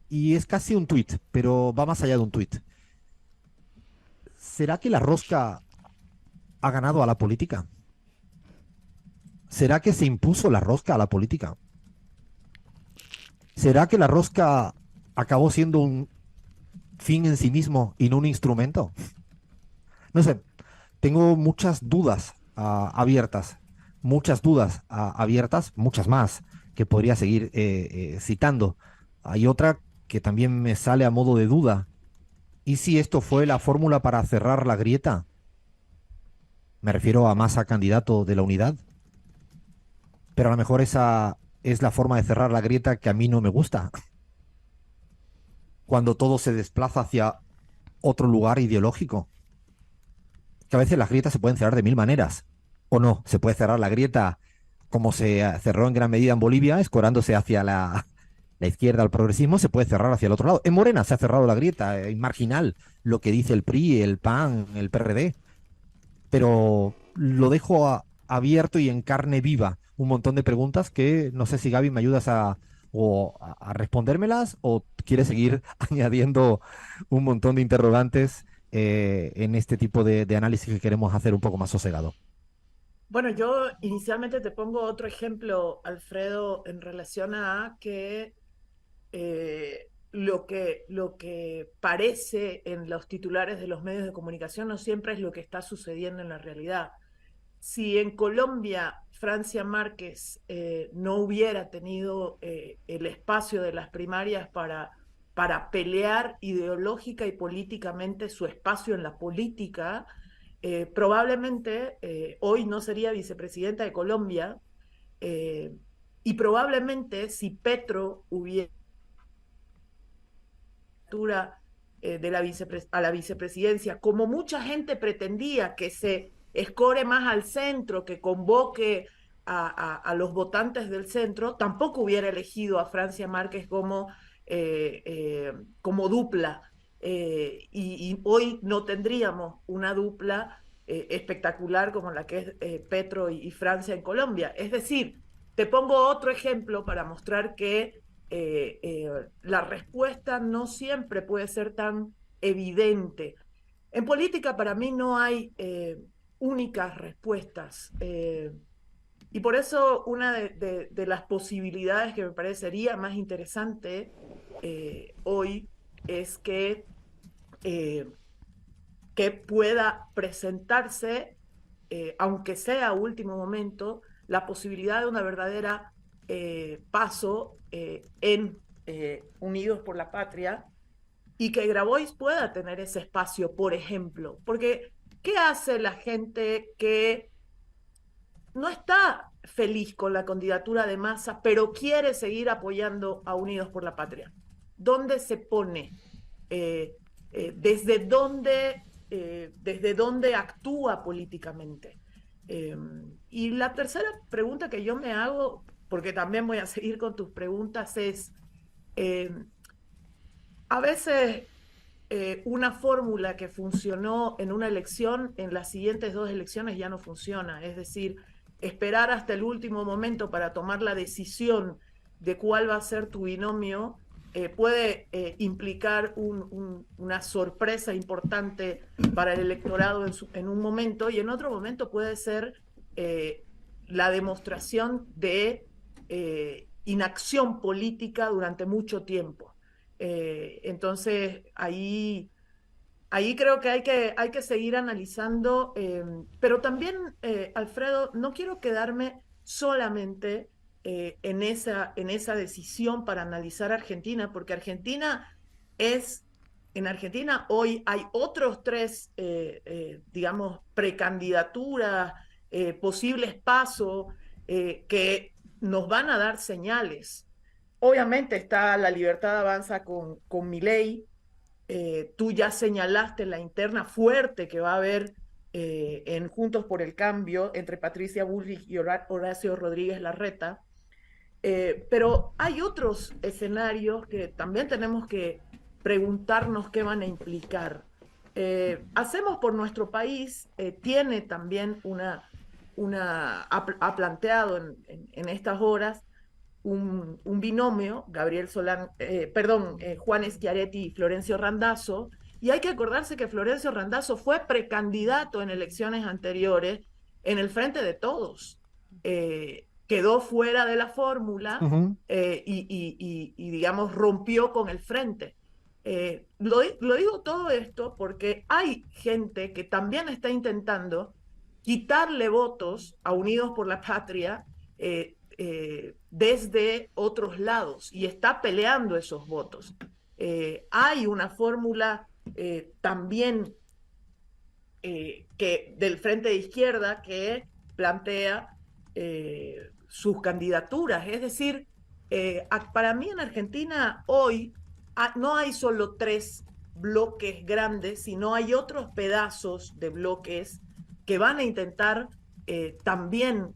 Y es casi un tuit, pero va más allá de un tuit. ¿Será que la rosca ha ganado a la política? ¿Será que se impuso la rosca a la política? ¿Será que la rosca acabó siendo un fin en sí mismo y no un instrumento? No sé, tengo muchas dudas abiertas, muchas más que podría seguir citando. Hay otra que también me sale a modo de duda. ¿Y si esto fue la fórmula para cerrar la grieta? Me refiero a Massa candidato de la unidad. Pero a lo mejor esa es la forma de cerrar la grieta que a mí no me gusta. Cuando todo se desplaza hacia otro lugar ideológico. Que a veces las grietas se pueden cerrar de mil maneras. O no, se puede cerrar la grieta como se cerró en gran medida en Bolivia, escorándose hacia la izquierda, al progresismo, se puede cerrar hacia el otro lado. En Morena se ha cerrado la grieta, marginal, lo que dice el PRI, el PAN, el PRD. Pero lo dejo abierto y en carne viva un montón de preguntas que no sé si Gaby me ayudas a respondérmelas o quieres seguir añadiendo un montón de interrogantes en este tipo de análisis que queremos hacer un poco más sosegado. Bueno, yo inicialmente te pongo otro ejemplo, Alfredo, en relación a que lo que parece en los titulares de los medios de comunicación no siempre es lo que está sucediendo en la realidad. Si en Colombia Francia Márquez no hubiera tenido el espacio de las primarias para pelear ideológica y políticamente su espacio en la política, probablemente hoy no sería vicepresidenta de Colombia, y probablemente si Petro hubiera a la vicepresidencia, como mucha gente pretendía, que se escore más al centro, que convoque a los votantes del centro, tampoco hubiera elegido a Francia Márquez como como dupla. Y hoy no tendríamos una dupla espectacular como la que es Petro y Francia en Colombia. Es decir, te pongo otro ejemplo para mostrar que la respuesta no siempre puede ser tan evidente. En política para mí no hay únicas respuestas. Y por eso una de las posibilidades que me parecería más interesante hoy es que pueda presentarse, aunque sea a último momento, la posibilidad de una verdadera paso en Unidos por la Patria, y que Grabois pueda tener ese espacio, por ejemplo. Porque, ¿qué hace la gente que no está feliz con la candidatura de Massa, pero quiere seguir apoyando a Unidos por la Patria? ¿Dónde se pone? ¿Desde dónde actúa políticamente? Y la tercera pregunta que yo me hago, porque también voy a seguir con tus preguntas, es, a veces una fórmula que funcionó en una elección, en las siguientes 2 elecciones ya no funciona. Es decir, esperar hasta el último momento para tomar la decisión de cuál va a ser tu binomio puede implicar una sorpresa importante para el electorado en un momento, y en otro momento puede ser la demostración de inacción política durante mucho tiempo. Entonces, ahí creo que hay que seguir analizando, pero también, Alfredo, no quiero quedarme solamente en esa decisión para analizar Argentina, porque en Argentina hoy hay otros 3, digamos, precandidaturas, posibles pasos que nos van a dar señales. Obviamente está La Libertad Avanza con Milei. Tú ya señalaste la interna fuerte que va a haber en Juntos por el Cambio entre Patricia Bullrich y Horacio Rodríguez Larreta. Pero hay otros escenarios que también tenemos que preguntarnos qué van a implicar. Hacemos por Nuestro País tiene también ha planteado en estas horas un binomio, Juan Schiaretti y Florencio Randazzo, y hay que acordarse que Florencio Randazzo fue precandidato en elecciones anteriores en el Frente de Todos. Quedó fuera de la fórmula y, digamos, rompió con el Frente. Lo digo todo esto porque hay gente que también está intentando quitarle votos a Unidos por la Patria desde otros lados, y está peleando esos votos. Hay una fórmula también del Frente de Izquierda que plantea sus candidaturas. Es decir, para mí en Argentina hoy no hay solo 3 bloques grandes, sino hay otros pedazos de bloques que van a intentar también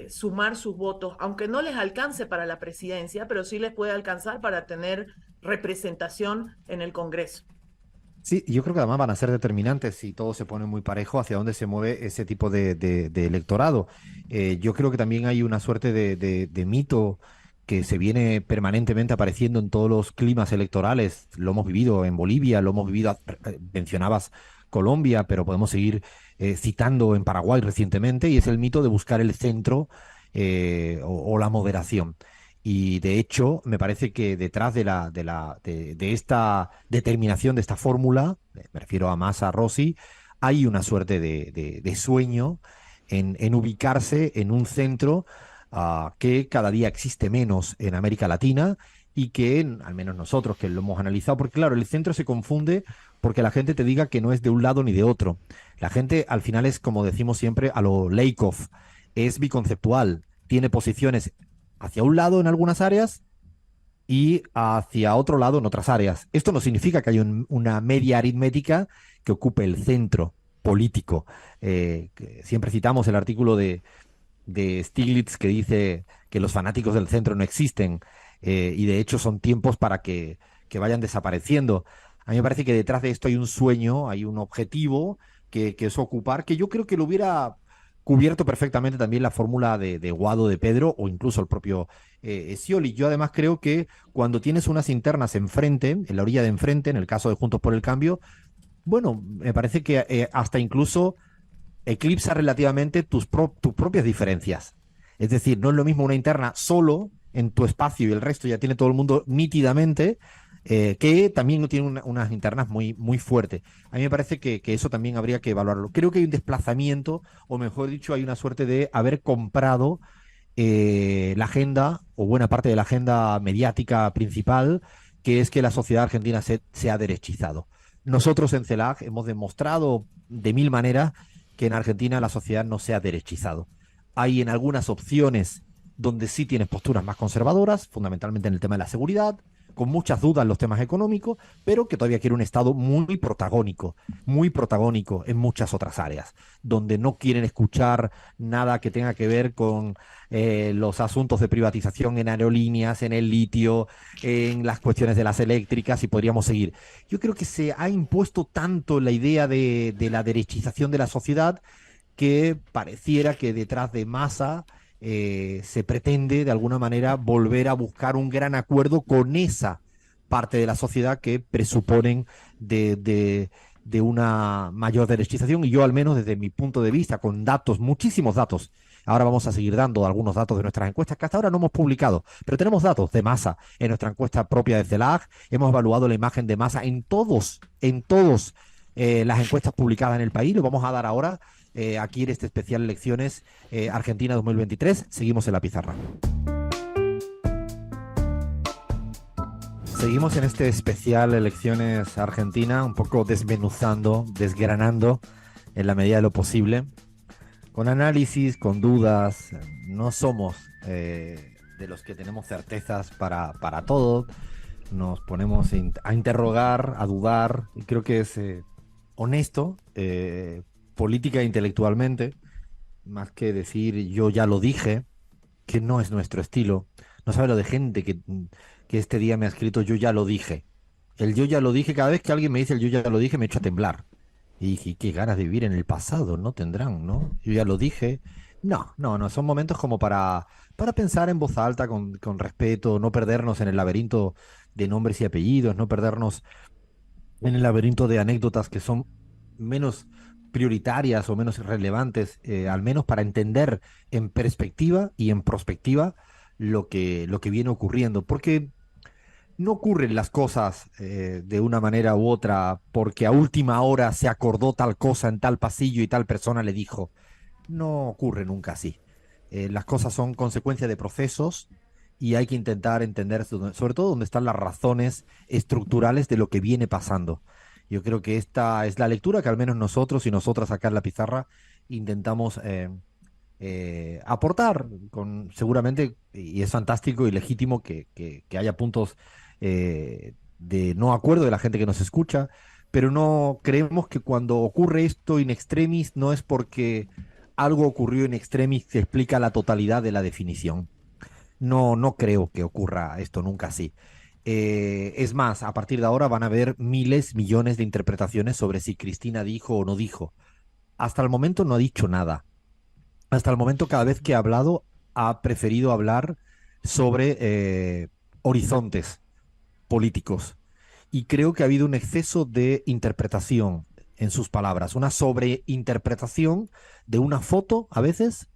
sumar sus votos, aunque no les alcance para la presidencia, pero sí les puede alcanzar para tener representación en el Congreso. Sí, yo creo que además van a ser determinantes si todo se pone muy parejo hacia dónde se mueve ese tipo de electorado. Yo creo que también hay una suerte de mito que se viene permanentemente apareciendo en todos los climas electorales. Lo hemos vivido en Bolivia, lo hemos vivido, mencionabas Colombia, pero podemos seguir citando en Paraguay recientemente, y es el mito de buscar el centro o la moderación. Y de hecho, me parece que detrás de esta determinación, de esta fórmula, me refiero a Massa, Rossi, hay una suerte de sueño en ubicarse en un centro que cada día existe menos en América Latina, y que, al menos nosotros que lo hemos analizado, porque claro, el centro se confunde porque la gente te diga que no es de un lado ni de otro. La gente al final es, como decimos siempre, a lo Lakoff, es biconceptual, tiene posiciones hacia un lado en algunas áreas y hacia otro lado en otras áreas. Esto no significa que haya una media aritmética que ocupe el centro político. Siempre citamos el artículo de Stiglitz que dice que los fanáticos del centro no existen. y de hecho son tiempos para que vayan desapareciendo. A mí me parece que detrás de esto hay un sueño, hay un objetivo que es ocupar, que yo creo que lo hubiera cubierto perfectamente también la fórmula de Guado de Pedro o incluso el propio Scioli. Yo además creo que cuando tienes unas internas enfrente, en la orilla de enfrente, en el caso de Juntos por el Cambio, bueno, me parece que hasta incluso eclipsa relativamente tus propias diferencias. Es decir, no es lo mismo una interna solo en tu espacio y el resto ya tiene todo el mundo nítidamente, que también tiene unas internas muy, muy fuertes. A mí me parece que eso también habría que evaluarlo. Creo que hay un desplazamiento, o mejor dicho, hay una suerte de haber comprado la agenda, o buena parte de la agenda mediática principal, que es que la sociedad argentina se ha derechizado. Nosotros en CELAC hemos demostrado de mil maneras que en Argentina la sociedad no se ha derechizado. Hay en algunas opciones donde sí tienes posturas más conservadoras, fundamentalmente en el tema de la seguridad, con muchas dudas en los temas económicos, pero que todavía quiere un Estado muy protagónico en muchas otras áreas, donde no quieren escuchar nada que tenga que ver con los asuntos de privatización en aerolíneas, en el litio, en las cuestiones de las eléctricas y podríamos seguir. Yo creo que se ha impuesto tanto la idea de la derechización de la sociedad que pareciera que detrás de Massa se pretende de alguna manera volver a buscar un gran acuerdo con esa parte de la sociedad que presuponen de una mayor derechización, y yo al menos desde mi punto de vista, con datos, muchísimos datos, ahora vamos a seguir dando algunos datos de nuestras encuestas que hasta ahora no hemos publicado, pero tenemos datos de Massa en nuestra encuesta propia de CELAC, hemos evaluado la imagen de Massa en todos las encuestas publicadas en el país, lo vamos a dar ahora aquí en este especial Elecciones Argentina 2023. Seguimos en la pizarra. Seguimos en este especial Elecciones Argentina, un poco desmenuzando, desgranando en la medida de lo posible, con análisis, con dudas. No somos de los que tenemos certezas para todo. Nos ponemos a interrogar, a dudar, y creo que es honesto, política e intelectualmente, más que decir yo ya lo dije, que no es nuestro estilo. No sabe lo de gente que este día me ha escrito yo ya lo dije. El yo ya lo dije, cada vez que alguien me dice el yo ya lo dije, me echo a temblar. Y dije, qué ganas de vivir en el pasado, ¿no? Tendrán, ¿no? Yo ya lo dije. No, son momentos como para pensar en voz alta, con respeto, no perdernos en el laberinto de nombres y apellidos, no perdernos en el laberinto de anécdotas que son menos prioritarias o menos relevantes, al menos para entender en perspectiva y en prospectiva lo que viene ocurriendo. Porque no ocurren las cosas de una manera u otra porque a última hora se acordó tal cosa en tal pasillo y tal persona le dijo. No ocurre nunca así. Las cosas son consecuencia de procesos y hay que intentar entender sobre todo dónde están las razones estructurales de lo que viene pasando. Yo creo que esta es la lectura que al menos nosotros y nosotras acá en la pizarra intentamos aportar, seguramente, y es fantástico y legítimo que haya puntos de no acuerdo de la gente que nos escucha, pero no creemos que cuando ocurre esto in extremis no es porque algo ocurrió in extremis que explica la totalidad de la definición. No creo que ocurra esto nunca así. Es más, a partir de ahora van a haber miles, millones de interpretaciones sobre si Cristina dijo o no dijo. Hasta el momento no ha dicho nada. Hasta el momento, cada vez que ha hablado, ha preferido hablar sobre horizontes políticos. Y creo que ha habido un exceso de interpretación en sus palabras, una sobreinterpretación de una foto a veces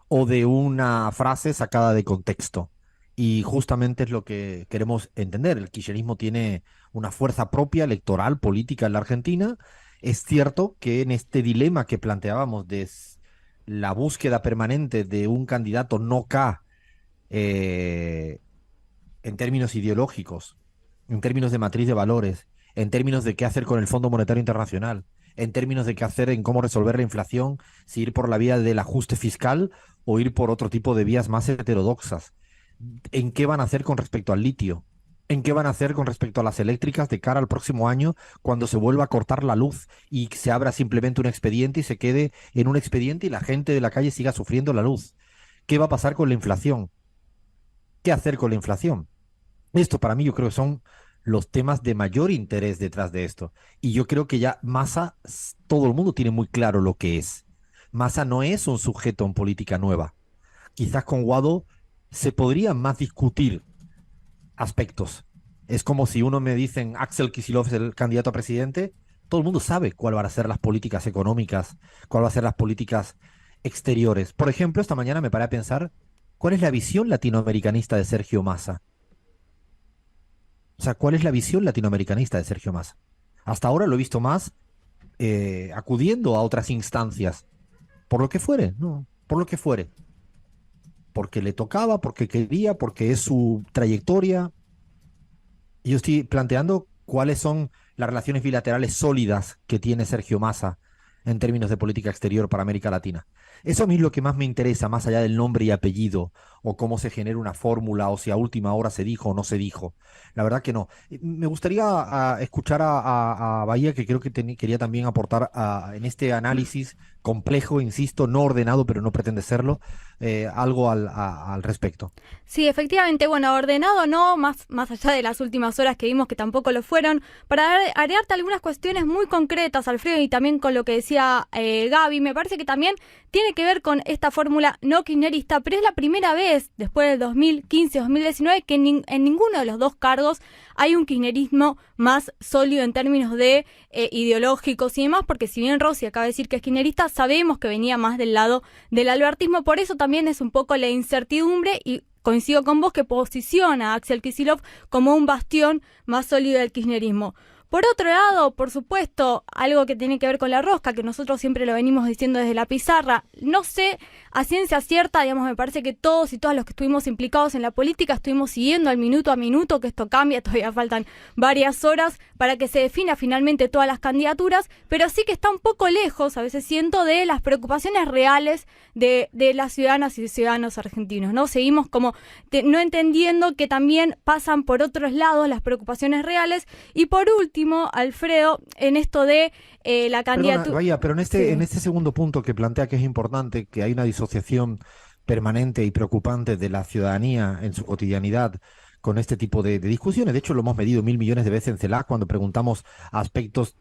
o de una frase sacada de contexto. Y justamente es lo que queremos entender. El kirchnerismo tiene una fuerza propia electoral, política en la Argentina. Es cierto que en este dilema que planteábamos de la búsqueda permanente de un candidato no K en términos ideológicos, en términos de matriz de valores, en términos de qué hacer con el Fondo Monetario Internacional, en términos de qué hacer en cómo resolver la inflación, si ir por la vía del ajuste fiscal o ir por otro tipo de vías más heterodoxas. ¿En qué van a hacer con respecto al litio? ¿En qué van a hacer con respecto a las eléctricas de cara al próximo año cuando se vuelva a cortar la luz y se abra simplemente un expediente y se quede en un expediente y la gente de la calle siga sufriendo la luz? ¿Qué va a pasar con la inflación? ¿qué hacer con la inflación? Esto para mí yo creo que son los temas de mayor interés detrás de esto. Y yo creo que ya Massa, todo el mundo tiene muy claro lo que es. Massa no es un sujeto en política nueva. Quizás con Guado se podrían más discutir aspectos. Es como si uno me dicen Axel Kicillof es el candidato a presidente, todo el mundo sabe cuál van a ser las políticas económicas, cuál van a ser las políticas exteriores. Por ejemplo, esta mañana me paré a pensar cuál es la visión latinoamericanista de Sergio Massa. O sea, ¿cuál es la visión latinoamericanista de Sergio Massa? Hasta ahora lo he visto más acudiendo a otras instancias, por lo que fuere, ¿no? Por lo que fuere. Porque le tocaba, porque quería, porque es su trayectoria. Yo estoy planteando cuáles son las relaciones bilaterales sólidas que tiene Sergio Massa en términos de política exterior para América Latina. Eso a mí es lo que más me interesa, más allá del nombre y apellido, o cómo se genera una fórmula, o si a última hora se dijo o no se dijo. La verdad que no. Me gustaría escuchar a Bahía, que creo que quería también aportar en este análisis complejo, insisto, no ordenado, pero no pretende serlo, algo al respecto. Sí, efectivamente, bueno, ordenado no, más allá de las últimas horas que vimos que tampoco lo fueron, para agregarte algunas cuestiones muy concretas, Alfredo, y también con lo que decía Gaby, me parece que también tiene que ver con esta fórmula no kirchnerista, pero es la primera vez después del 2015-2019 que en ninguno de los dos cargos hay un kirchnerismo más sólido en términos de ideológicos y demás, porque si bien Rossi acaba de decir que es kirchnerista, sabemos que venía más del lado del albertismo, por eso también es un poco la incertidumbre y coincido con vos que posiciona a Axel Kicillof como un bastión más sólido del kirchnerismo. Por otro lado, por supuesto, algo que tiene que ver con la rosca, que nosotros siempre lo venimos diciendo desde la pizarra, no sé, a ciencia cierta, digamos, me parece que todos y todas los que estuvimos implicados en la política estuvimos siguiendo al minuto a minuto que esto cambia, todavía faltan varias horas para que se defina finalmente todas las candidaturas, pero sí que está un poco lejos, a veces siento, de las preocupaciones reales de las ciudadanas y ciudadanos argentinos, ¿no? Seguimos como no entendiendo que también pasan por otros lados las preocupaciones reales. Y por último, Alfredo, en esto de la candidatura... Vaya, pero en Sí. este segundo punto que plantea que es importante, que hay una disociación permanente y preocupante de la ciudadanía en su cotidianidad con este tipo de discusiones. De hecho, lo hemos medido 1.000 millones de veces en CELAC cuando preguntamos aspectos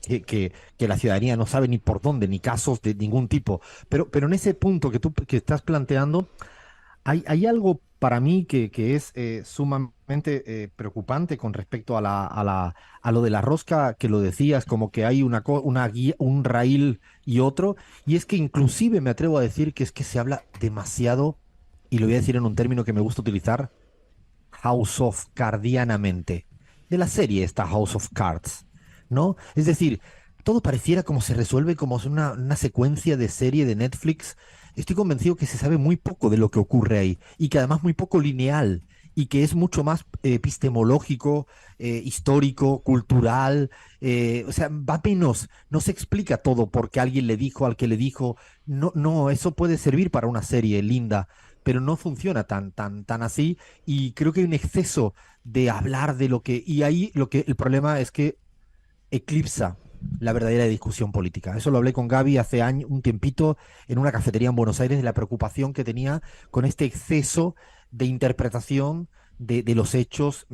que la ciudadanía no sabe ni por dónde, ni casos de ningún tipo. Pero en ese punto que tú que estás planteando, hay algo para mí que es sumamente preocupante con respecto a lo de la rosca, que lo decías, como que hay una guía, un raíl y otro, y es que inclusive me atrevo a decir que es que se habla demasiado, y lo voy a decir en un término que me gusta utilizar, House of Cardianamente, de la serie esta House of Cards, ¿no? Es decir, todo pareciera como se resuelve como una secuencia de serie de Netflix. Estoy convencido que se sabe muy poco de lo que ocurre ahí y que además muy poco lineal y que es mucho más epistemológico, histórico, cultural, o sea, va menos, no se explica todo porque alguien le dijo al que le dijo, no, eso puede servir para una serie linda, pero no funciona tan así y creo que hay un exceso de hablar de lo que, y ahí el problema es que eclipsa la verdadera discusión política. Eso lo hablé con Gaby hace un tiempito en una cafetería en Buenos Aires de la preocupación que tenía con este exceso de interpretación de los hechos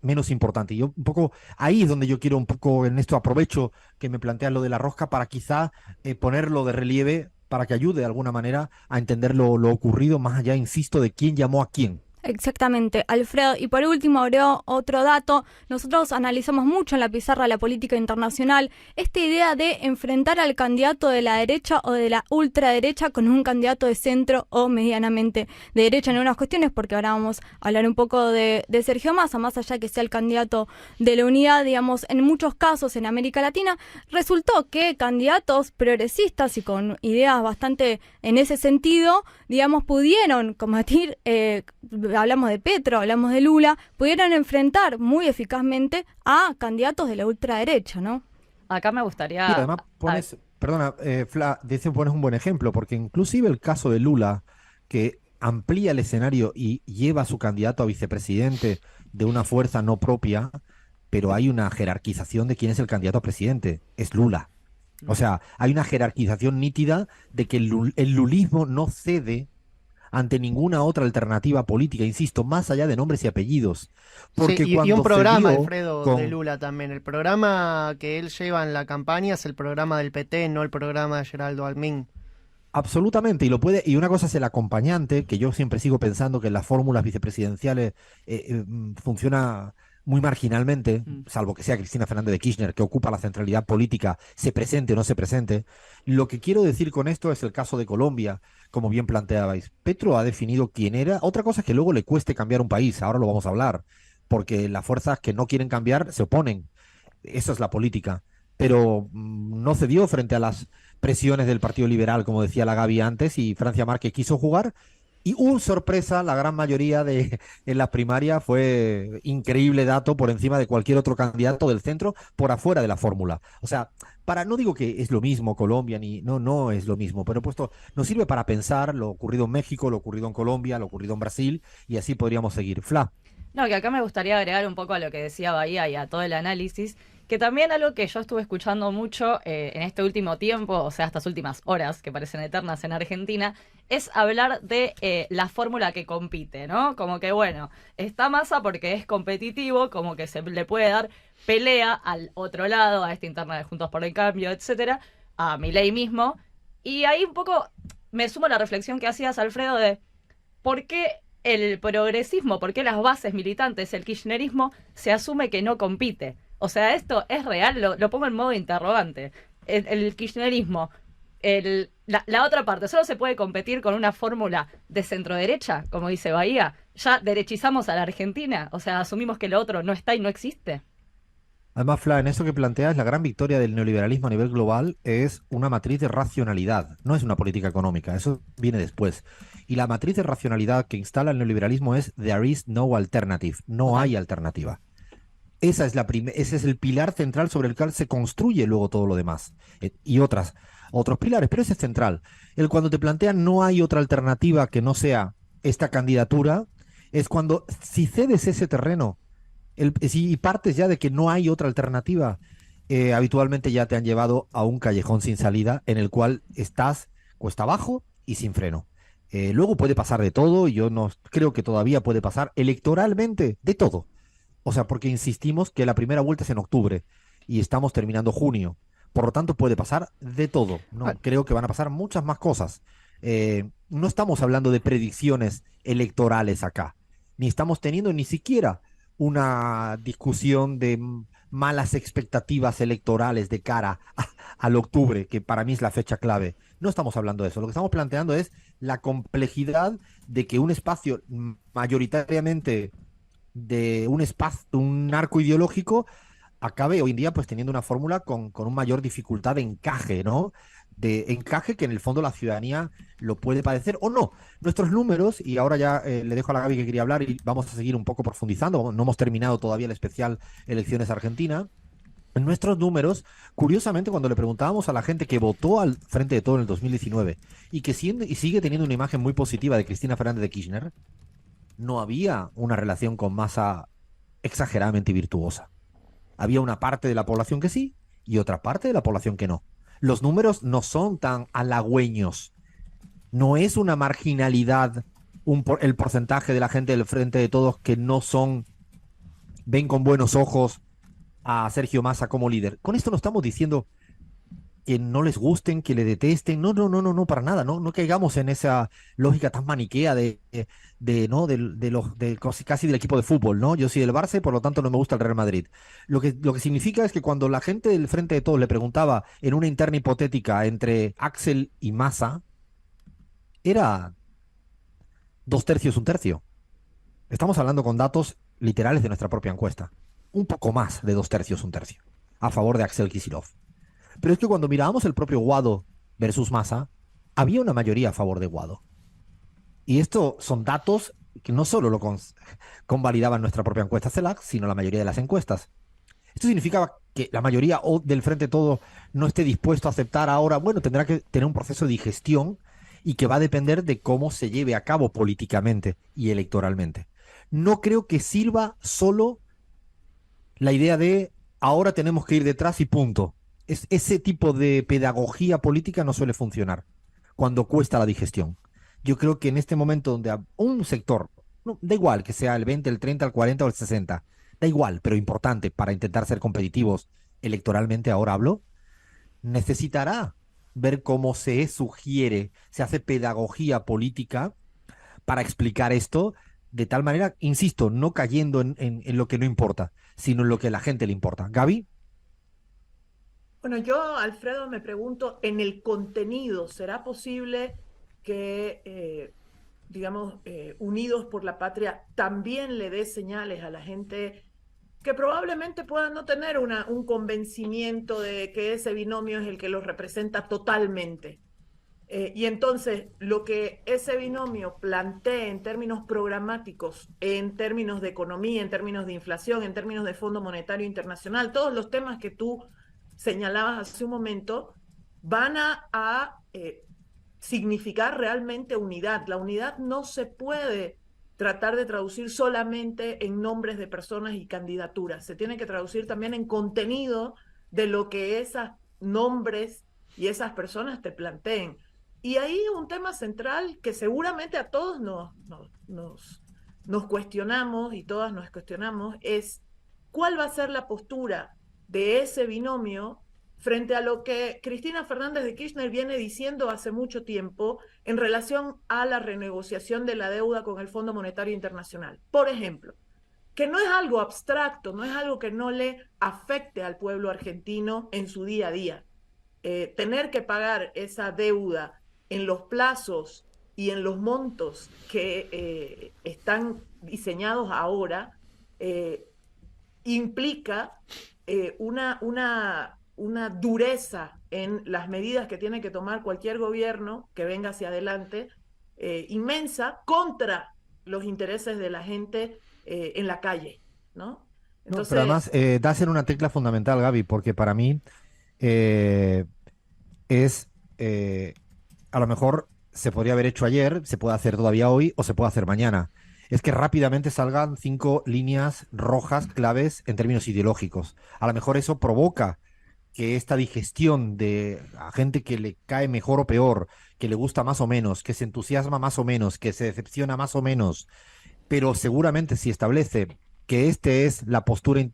menos importantes. Y yo un poco, ahí es donde yo quiero un poco, en esto aprovecho que me planteas lo de la rosca para quizá ponerlo de relieve para que ayude de alguna manera a entender lo ocurrido, más allá, insisto, de quién llamó a quién. Exactamente, Alfredo. Y por último, agrego otro dato. Nosotros analizamos mucho en la pizarra la política internacional esta idea de enfrentar al candidato de la derecha o de la ultraderecha con un candidato de centro o medianamente de derecha en unas cuestiones, porque ahora vamos a hablar un poco de Sergio Massa, más allá que sea el candidato de la unidad, digamos, en muchos casos en América Latina, resultó que candidatos progresistas y con ideas bastante en ese sentido, digamos, pudieron combatir... hablamos de Petro, hablamos de Lula, pudieron enfrentar muy eficazmente a candidatos de la ultraderecha, ¿no? Acá me gustaría... Y además pones, perdona, Fla, pones un buen ejemplo, porque inclusive el caso de Lula, que amplía el escenario y lleva a su candidato a vicepresidente de una fuerza no propia, pero hay una jerarquización de quién es el candidato a presidente, es Lula. O sea, hay una jerarquización nítida de que el lulismo no cede ante ninguna otra alternativa política, insisto, más allá de nombres y apellidos. Sí, Porque y cuando un se programa, dio Alfredo, de con... Lula también. El programa que él lleva en la campaña es el programa del PT, no el programa de Geraldo Almín. Absolutamente, y lo puede, y una cosa es el acompañante, que yo siempre sigo pensando que en las fórmulas vicepresidenciales funciona muy marginalmente, Mm. salvo que sea Cristina Fernández de Kirchner, que ocupa la centralidad política, se presente o no se presente. Lo que quiero decir con esto es el caso de Colombia, como bien planteabais. Petro ha definido quién era. Otra cosa es que luego le cueste cambiar un país, ahora lo vamos a hablar, porque las fuerzas que no quieren cambiar se oponen. Esa es la política. Pero no cedió frente a las presiones del Partido Liberal, como decía la Gaby antes, y Francia Márquez quiso jugar. Y sorpresa, la gran mayoría en las primarias fue increíble dato por encima de cualquier otro candidato del centro por afuera de la fórmula. O sea, no digo que es lo mismo Colombia, no es lo mismo, pero puesto, nos sirve para pensar lo ocurrido en México, lo ocurrido en Colombia, lo ocurrido en Brasil, y así podríamos seguir. Fla. No, que acá me gustaría agregar un poco a lo que decía Bahía y a todo el análisis, que también algo que yo estuve escuchando mucho en este último tiempo, o sea, estas últimas horas que parecen eternas en Argentina, es hablar de la fórmula que compite, ¿no? Como que, bueno, está Massa porque es competitivo, como que se le puede dar pelea al otro lado, a esta interna de Juntos por el Cambio, etcétera, a Milei mismo. Y ahí un poco me sumo a la reflexión que hacías, Alfredo, de por qué el progresismo, por qué las bases militantes, el kirchnerismo, se asume que no compite. O sea, esto es real, lo pongo en modo interrogante. El kirchnerismo, la otra parte, solo se puede competir con una fórmula de centro-derecha, como dice Bahía. Ya derechizamos a la Argentina, o sea, asumimos que lo otro no está y no existe. Además, Fla, en eso que planteas, la gran victoria del neoliberalismo a nivel global es una matriz de racionalidad, no es una política económica, eso viene después. Y la matriz de racionalidad que instala el neoliberalismo es there is no alternative, no hay alternativa. Ese es el pilar central sobre el cual se construye luego todo lo demás. Y otros pilares, pero ese es central. Cuando te plantean no hay otra alternativa que no sea esta candidatura, es cuando si cedes ese terreno si partes ya de que no hay otra alternativa, habitualmente ya te han llevado a un callejón sin salida en el cual estás cuesta abajo y sin freno. Luego puede pasar de todo, y yo no creo que todavía puede pasar electoralmente de todo. O sea, porque insistimos que la primera vuelta es en octubre y estamos terminando junio. Por lo tanto, puede pasar de todo. No, Ah, creo que van a pasar muchas más cosas. No estamos hablando de predicciones electorales acá, ni estamos teniendo ni siquiera una discusión de malas expectativas electorales de cara al octubre, que para mí es la fecha clave. No estamos hablando de eso. Lo que estamos planteando es la complejidad de que un espacio mayoritariamente de un arco ideológico acabe hoy en día pues teniendo una fórmula con un mayor dificultad de encaje, ¿no? De encaje que en el fondo la ciudadanía lo puede padecer o no. Nuestros números, y ahora ya le dejo a la Gaby que quería hablar y vamos a seguir un poco profundizando, no hemos terminado todavía el especial Elecciones Argentina. En nuestros números, curiosamente, cuando le preguntábamos a la gente que votó al Frente de Todo en el 2019 y que sigue teniendo una imagen muy positiva de Cristina Fernández de Kirchner, no había una relación con Massa exageradamente virtuosa. Había una parte de la población que sí y otra parte de la población que no. Los números no son tan halagüeños. No es una marginalidad el porcentaje de la gente del Frente de Todos que no ven con buenos ojos a Sergio Massa como líder. Con esto no estamos diciendo que no les gusten, que le detesten. No, no, no, no, no, para nada. No, no caigamos en esa lógica tan maniquea ¿no? Casi del equipo de fútbol, ¿no? Yo soy del Barça y por lo tanto no me gusta el Real Madrid. Lo que significa es que cuando la gente del Frente de Todos le preguntaba en una interna hipotética entre Axel y Massa, era 2/3, 1/3. Estamos hablando con datos literales de nuestra propia encuesta. Un poco más de 2/3, 1/3, a favor de Axel Kicillof. Pero es que cuando mirábamos el propio Guado versus Massa, había una mayoría a favor de Guado. Y esto son datos que no solo lo convalidaban nuestra propia encuesta CELAC, sino la mayoría de las encuestas. Esto significa que la mayoría del Frente Todo no esté dispuesto a aceptar ahora, bueno, tendrá que tener un proceso de digestión y que va a depender de cómo se lleve a cabo políticamente y electoralmente. No creo que sirva solo la idea de ahora tenemos que ir detrás y punto. Ese tipo de pedagogía política no suele funcionar cuando cuesta la digestión. Yo creo que en este momento donde a un sector, no, da igual que sea el 20, el 30, el 40 o el 60, da igual, pero importante para intentar ser competitivos electoralmente, ahora hablo, necesitará ver cómo se sugiere, se hace pedagogía política para explicar esto de tal manera, insisto, no cayendo en lo que no importa, sino en lo que a la gente le importa. Gaby. Bueno, yo, Alfredo, me pregunto, en el contenido, ¿será posible que, digamos, Unidos por la Patria también le dé señales a la gente que probablemente puedan no tener un convencimiento de que ese binomio es el que los representa totalmente? Y entonces, lo que ese binomio plantea en términos programáticos, en términos de economía, en términos de inflación, en términos de Fondo Monetario Internacional, todos los temas que tú señalabas hace un momento, van a significar realmente unidad. La unidad no se puede tratar de traducir solamente en nombres de personas y candidaturas. Se tiene que traducir también en contenido de lo que esos nombres y esas personas te planteen. Y ahí un tema central que seguramente a todos nos cuestionamos y todas nos cuestionamos es cuál va a ser la postura de ese binomio frente a lo que Cristina Fernández de Kirchner viene diciendo hace mucho tiempo en relación a la renegociación de la deuda con el Fondo Monetario Internacional. Por ejemplo, que no es algo abstracto, no es algo que no le afecte al pueblo argentino en su día a día. Tener que pagar esa deuda en los plazos y en los montos que están diseñados ahora implica una dureza en las medidas que tiene que tomar cualquier gobierno que venga hacia adelante, inmensa, contra los intereses de la gente en la calle, ¿no? Entonces, Pero además, das en una tecla fundamental, Gaby, porque para mí es, a lo mejor se podría haber hecho ayer, se puede hacer todavía hoy o se puede hacer mañana. Es que rápidamente salgan 5 líneas rojas claves en términos ideológicos. A lo mejor eso provoca que esta digestión de a gente que le cae mejor o peor, que le gusta más o menos, que se entusiasma más o menos, que se decepciona más o menos, pero seguramente si establece que esta es la postura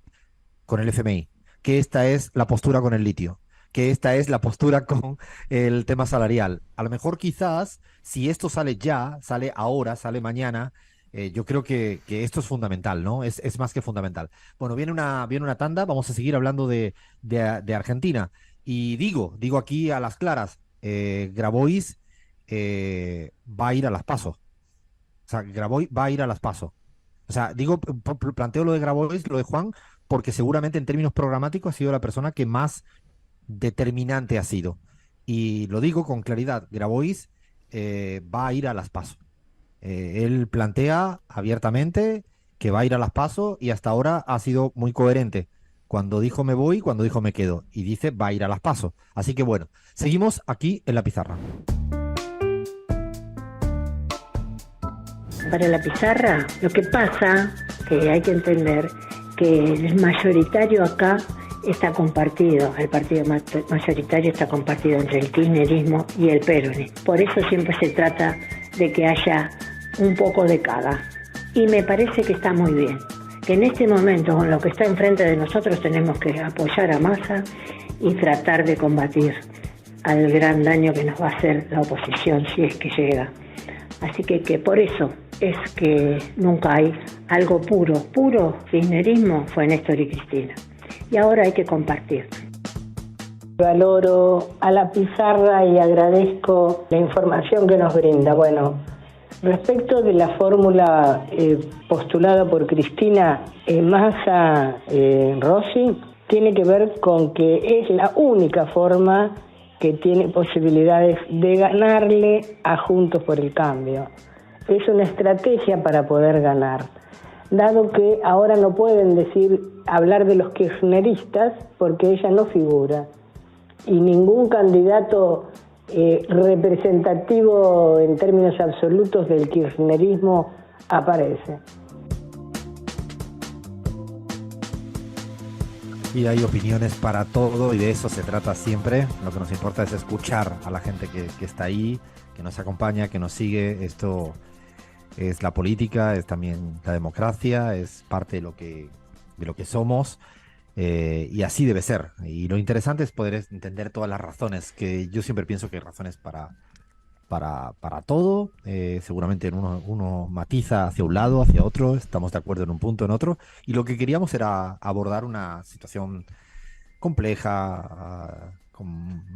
con el FMI, que esta es la postura con el litio, que esta es la postura con el tema salarial. A lo mejor quizás, si esto sale ya, sale ahora, sale mañana, yo creo que esto es fundamental, ¿no? Es más que fundamental. Bueno, viene una tanda, vamos a seguir hablando de Argentina. Y digo aquí a las claras, Grabois va a ir a las PASO. O sea, Grabois va a ir a las PASO. O sea, planteo lo de Grabois, lo de Juan, porque seguramente en términos programáticos ha sido la persona que más determinante ha sido. Y lo digo con claridad, Grabois va a ir a las PASO. Él plantea abiertamente que va a ir a las PASO y hasta ahora ha sido muy coherente. Cuando dijo me voy, cuando dijo me quedo. Y dice va a ir a las PASO. Así que bueno, seguimos aquí en la pizarra. Para la pizarra, lo que pasa, que hay que entender, que el mayoritario acá está compartido, el partido mayoritario está compartido entre el kirchnerismo y el peronismo. Por eso siempre se trata de que haya un poco de cada. Y me parece que está muy bien. Que en este momento, con lo que está enfrente de nosotros, tenemos que apoyar a Massa y tratar de combatir al gran daño que nos va a hacer la oposición si es que llega. Así que por eso es que nunca hay algo puro kirchnerismo fue Néstor y Cristina. Y ahora hay que compartir. Valoro a la pizarra y agradezco la información que nos brinda. Bueno, respecto de la fórmula postulada por Cristina Massa Rossi, tiene que ver con que es la única forma que tiene posibilidades de ganarle a Juntos por el Cambio. Es una estrategia para poder ganar, dado que ahora no pueden hablar de los kirchneristas porque ella no figura y ningún candidato representativo en términos absolutos del kirchnerismo aparece. Y hay opiniones para todo y de eso se trata siempre. Lo que nos importa es escuchar a la gente que está ahí, que nos acompaña, que nos sigue. Esto es la política, es también la democracia, es parte de lo que somos. Y así debe ser. Y lo interesante es poder entender todas las razones, que yo siempre pienso que hay razones para todo. Seguramente uno matiza hacia un lado, hacia otro, estamos de acuerdo en un punto, en otro. Y lo que queríamos era abordar una situación compleja, con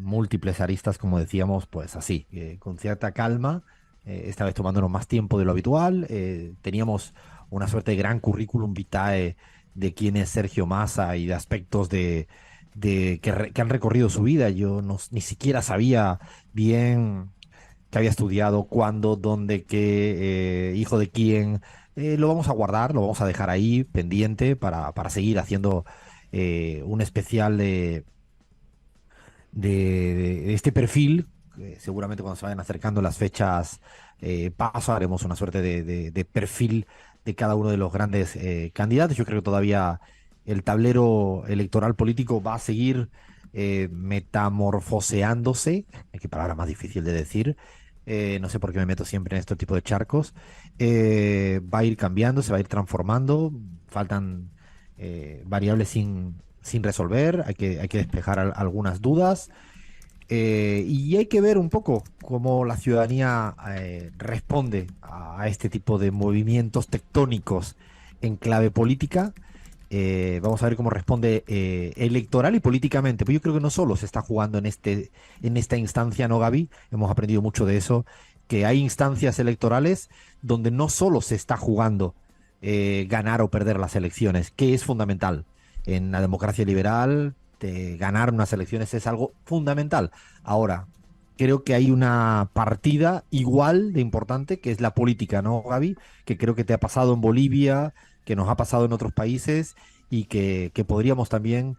múltiples aristas, como decíamos, pues así, con cierta calma, esta vez tomándonos más tiempo de lo habitual. Teníamos una suerte de gran currículum vitae de quién es Sergio Massa y de aspectos que han recorrido su vida. Yo ni siquiera sabía bien que había estudiado, cuándo, dónde, qué, hijo de quién. Lo vamos a guardar, lo vamos a dejar ahí pendiente para seguir haciendo un especial de este perfil. Seguramente cuando se vayan acercando las fechas paso, haremos una suerte de perfil de cada uno de los grandes candidatos. Yo creo que todavía el tablero electoral político va a seguir metamorfoseándose. Qué palabra más difícil de decir. No sé por qué me meto siempre en este tipo de charcos. Va a ir cambiando, se va a ir transformando. Faltan variables sin resolver. Hay que despejar algunas dudas. Y hay que ver un poco cómo la ciudadanía responde a este tipo de movimientos tectónicos en clave política. Vamos a ver cómo responde electoral y políticamente. Pues yo creo que no solo se está jugando en esta instancia, ¿no, Gaby? Hemos aprendido mucho de eso, que hay instancias electorales donde no solo se está jugando ganar o perder las elecciones, que es fundamental. En la democracia liberal, ganar unas elecciones es algo fundamental. Ahora, creo que hay una partida igual de importante, que es la política, ¿no, Gaby? Que creo que te ha pasado en Bolivia, que nos ha pasado en otros países y que podríamos también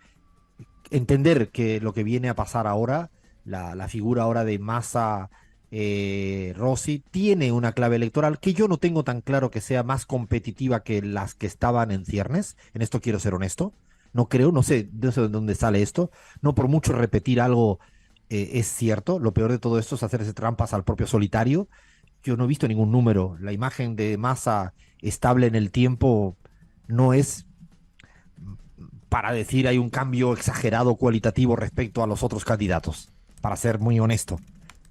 entender que lo que viene a pasar ahora, la figura ahora de Massa Rossi, tiene una clave electoral que yo no tengo tan claro que sea más competitiva que las que estaban en ciernes. En esto quiero ser honesto. No creo, no sé de dónde sale esto. No por mucho repetir algo es cierto. Lo peor de todo esto es hacerse trampas al propio solitario. Yo no he visto ningún número. La imagen de Massa estable en el tiempo no es para decir hay un cambio exagerado cualitativo respecto a los otros candidatos, para ser muy honesto,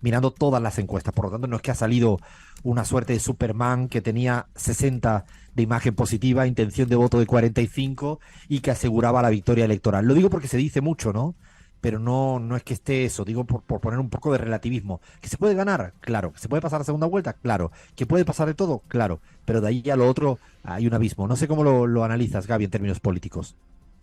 mirando todas las encuestas. Por lo tanto, no es que ha salido una suerte de Superman que tenía 60 de imagen positiva, intención de voto de 45 y que aseguraba la victoria electoral. Lo digo porque se dice mucho, ¿no? Pero no es que esté eso, digo por poner un poco de relativismo. ¿Que se puede ganar? Claro. ¿Que se puede pasar a segunda vuelta? Claro. ¿Que puede pasar de todo? Claro. Pero de ahí a lo otro hay un abismo. No sé cómo lo analizas, Gaby, en términos políticos.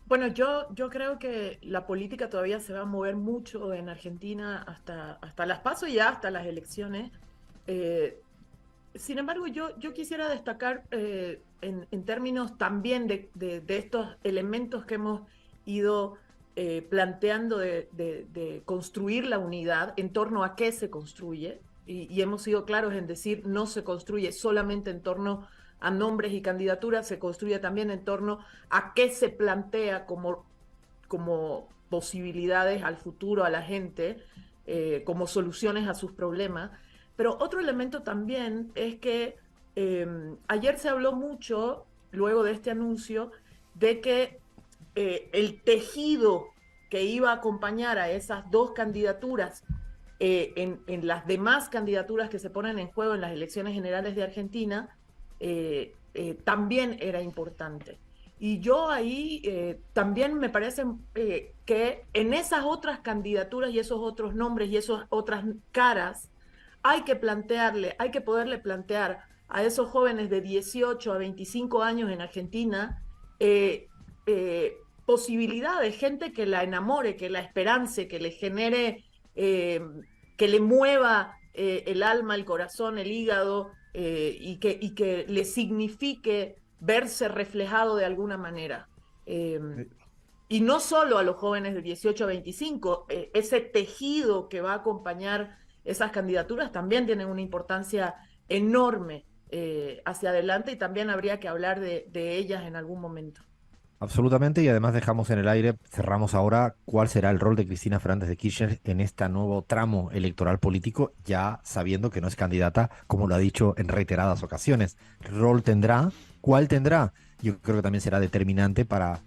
Bueno, yo creo que la política todavía se va a mover mucho en Argentina hasta las PASO y ya hasta las elecciones. Sin embargo, yo quisiera destacar en términos también de estos elementos que hemos ido planteando de construir la unidad, en torno a qué se construye, y hemos sido claros en decir no se construye solamente en torno a nombres y candidaturas, se construye también en torno a qué se plantea como posibilidades al futuro, a la gente, como soluciones a sus problemas. Pero otro elemento también es que ayer se habló mucho, luego de este anuncio, de que el tejido que iba a acompañar a esas dos candidaturas en las demás candidaturas que se ponen en juego en las elecciones generales de Argentina también era importante. Y yo ahí también me parece que en esas otras candidaturas y esos otros nombres y esas otras caras hay que poderle plantear a esos jóvenes de 18 a 25 años en Argentina posibilidades, gente que la enamore, que la esperance, que le genere, que le mueva el alma, el corazón, el hígado, y que le signifique verse reflejado de alguna manera. Y no solo a los jóvenes de 18 a 25, ese tejido que va a acompañar esas candidaturas también tienen una importancia enorme hacia adelante y también habría que hablar de ellas en algún momento. absolutamente, y además dejamos en el aire, cerramos ahora, cuál será el rol de Cristina Fernández de Kirchner en este nuevo tramo electoral político, ya sabiendo que no es candidata, como lo ha dicho en reiteradas ocasiones. ¿Rol tendrá? ¿Cuál tendrá? Yo creo que también será determinante para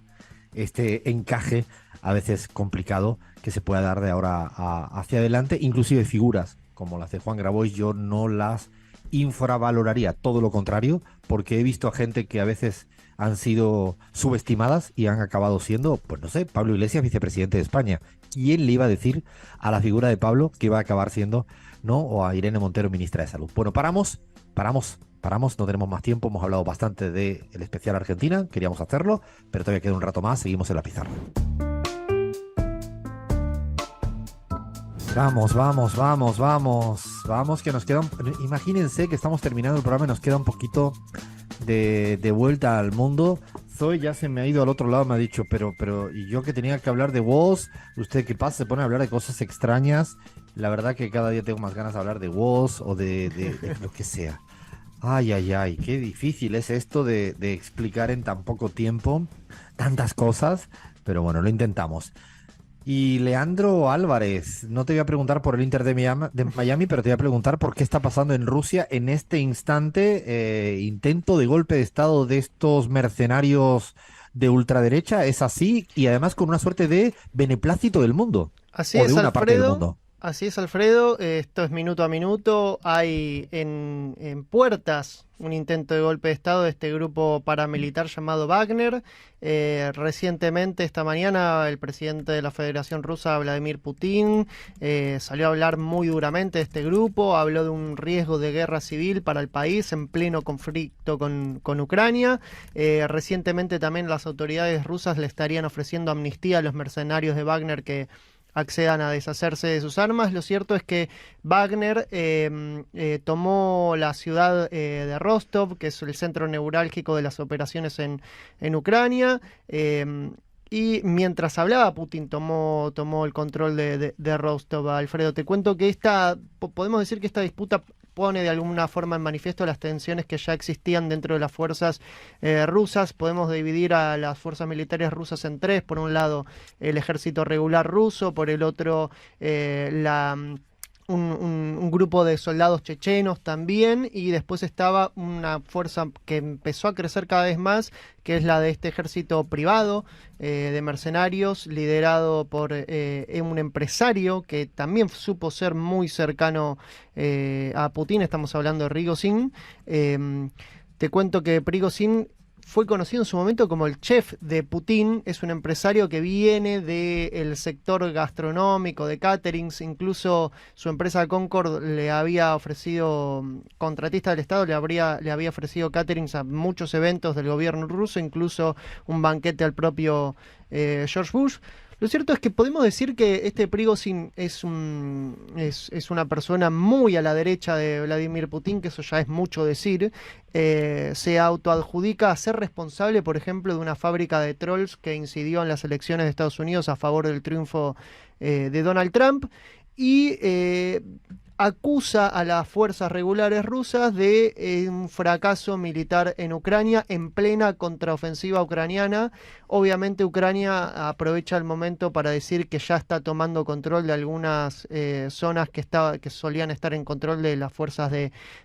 este encaje a veces complicado que se pueda dar de ahora hacia adelante, inclusive figuras como las de Juan Grabois, yo no las infravaloraría, todo lo contrario, porque he visto a gente que a veces han sido subestimadas y han acabado siendo, pues no sé, Pablo Iglesias, vicepresidente de España. ¿Quién le iba a decir a la figura de Pablo que iba a acabar siendo, no? O a Irene Montero, ministra de Salud. Bueno, paramos, no tenemos más tiempo, hemos hablado bastante del especial Argentina, queríamos hacerlo, pero todavía queda un rato más, seguimos en la pizarra. Vamos, que nos quedan, imagínense que estamos terminando el programa y nos queda un poquito de vuelta al mundo. Zoe ya se me ha ido al otro lado, me ha dicho, pero, y yo que tenía que hablar de Woz, usted qué pasa, se pone a hablar de cosas extrañas. La verdad que cada día tengo más ganas de hablar de Woz o de lo que sea. Ay, qué difícil es esto de explicar en tan poco tiempo tantas cosas, pero bueno, lo intentamos. Y Leandro Álvarez, no te voy a preguntar por el Inter de Miami, pero te voy a preguntar por qué está pasando en Rusia en este instante, intento de golpe de estado de estos mercenarios de ultraderecha, ¿es así? Y además con una suerte de beneplácito del mundo, Así o es, de una parte del Alfredo. mundo. Así es, Alfredo. Esto es minuto a minuto. Hay en puertas un intento de golpe de Estado de este grupo paramilitar llamado Wagner. Recientemente, esta mañana, el presidente de la Federación Rusa, Vladimir Putin, salió a hablar muy duramente de este grupo. Habló de un riesgo de guerra civil para el país en pleno conflicto con Ucrania. Recientemente también las autoridades rusas le estarían ofreciendo amnistía a los mercenarios de Wagner que accedan a deshacerse de sus armas. Lo cierto es que Wagner tomó la ciudad de Rostov, que es el centro neurálgico de las operaciones en Ucrania, y mientras hablaba Putin tomó el control de Rostov. Alfredo, te cuento que podemos decir que esta disputa pone de alguna forma en manifiesto las tensiones que ya existían dentro de las fuerzas rusas. Podemos dividir a las fuerzas militares rusas en tres: por un lado el ejército regular ruso, por el otro un grupo de soldados chechenos también, y después estaba una fuerza que empezó a crecer cada vez más, que es la de este ejército privado de mercenarios, liderado por un empresario que también supo ser muy cercano a Putin. Estamos hablando de Prigozhin. Te cuento que Prigozhin fue conocido en su momento como el chef de Putin. Es un empresario que viene del sector gastronómico, de caterings. Incluso su empresa Concord le había ofrecido, contratista del Estado, le había ofrecido caterings a muchos eventos del gobierno ruso, incluso un banquete al propio George Bush. Lo cierto es que podemos decir que este Prigozhin es una persona muy a la derecha de Vladimir Putin, que eso ya es mucho decir. Se autoadjudica a ser responsable, por ejemplo, de una fábrica de trolls que incidió en las elecciones de Estados Unidos a favor del triunfo de Donald Trump, y acusa a las fuerzas regulares rusas de un fracaso militar en Ucrania en plena contraofensiva ucraniana. Obviamente Ucrania aprovecha el momento para decir que ya está tomando control de algunas zonas que solían estar en control de las fuerzas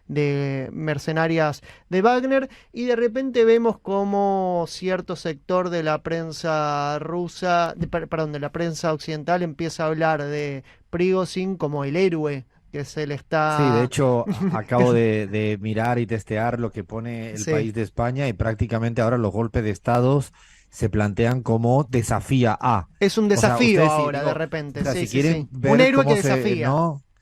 de mercenarias de Wagner, y de repente vemos como cierto sector de la prensa rusa, de la prensa occidental, empieza a hablar de Prigozhin como el héroe que se le está... Sí, de hecho, acabo de mirar y testear lo que pone el país de España, y prácticamente ahora los golpes de estados se plantean como desafía a. Es un desafío ustedes, ahora, digo, de repente. O sea, Sí, si sí, quieren sí. ver Un héroe cómo que desafía.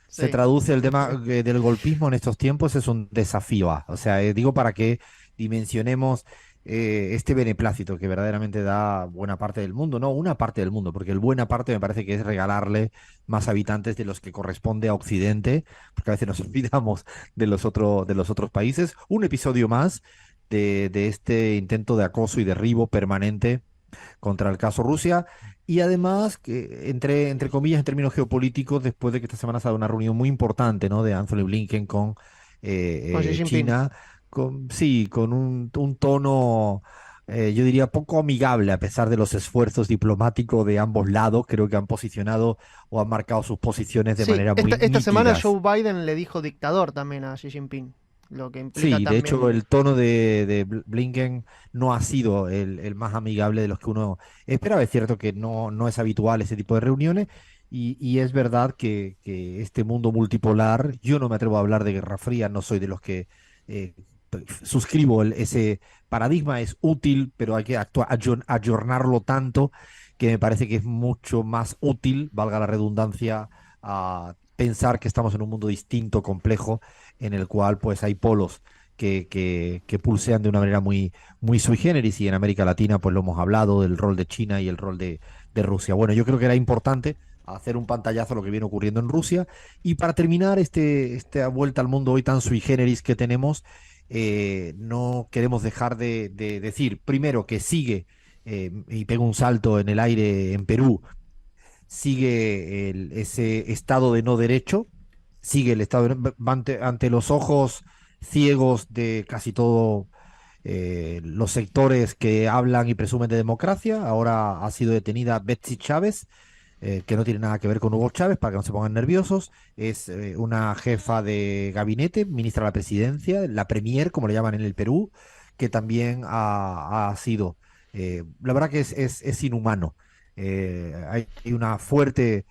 se Sí. traduce el tema del golpismo en estos tiempos, es un desafío a. O sea, digo para que dimensionemos este beneplácito que verdaderamente da buena parte del mundo, no una parte del mundo, porque el buena parte me parece que es regalarle más habitantes de los que corresponde a Occidente, porque a veces nos olvidamos de los otros países. Un episodio más de este intento de acoso y derribo permanente contra el caso Rusia. Y además, que entre comillas, en términos geopolíticos, después de que esta semana se ha dado una reunión muy importante, ¿no?, de Anthony Blinken con Xi Jinping. China, con un tono yo diría poco amigable a pesar de los esfuerzos diplomáticos de ambos lados. Creo que han posicionado o han marcado sus posiciones de Sí, manera muy esta semana nítidas. Joe Biden le dijo dictador también a Xi Jinping, lo que implica Sí, de hecho también. el tono de Blinken no ha sido el más amigable de los que uno esperaba. Es cierto que no es habitual ese tipo de reuniones y es verdad que este mundo multipolar, yo no me atrevo a hablar de Guerra Fría, no soy de los que eh, suscribo ese paradigma, es útil, pero hay que ayornarlo tanto que me parece que es mucho más útil, valga la redundancia, a pensar que estamos en un mundo distinto, complejo en el cual pues hay polos que pulsean de una manera muy sui generis y en América Latina pues lo hemos hablado del rol de China y el rol de Rusia. Bueno, yo creo que era importante hacer un pantallazo a lo que viene ocurriendo en Rusia y para terminar esta vuelta al mundo hoy tan sui generis que tenemos, no queremos dejar de decir primero que sigue y pega un salto en el aire en Perú, sigue ese estado de no derecho, sigue el estado ante los ojos ciegos de casi todos los sectores que hablan y presumen de democracia. Ahora ha sido detenida Betsy Chávez, que no tiene nada que ver con Hugo Chávez, para que no se pongan nerviosos. Es una jefa de gabinete, ministra de la presidencia, la premier, como le llaman en el Perú, que también ha sido, la verdad que es inhumano. Hay una fuerte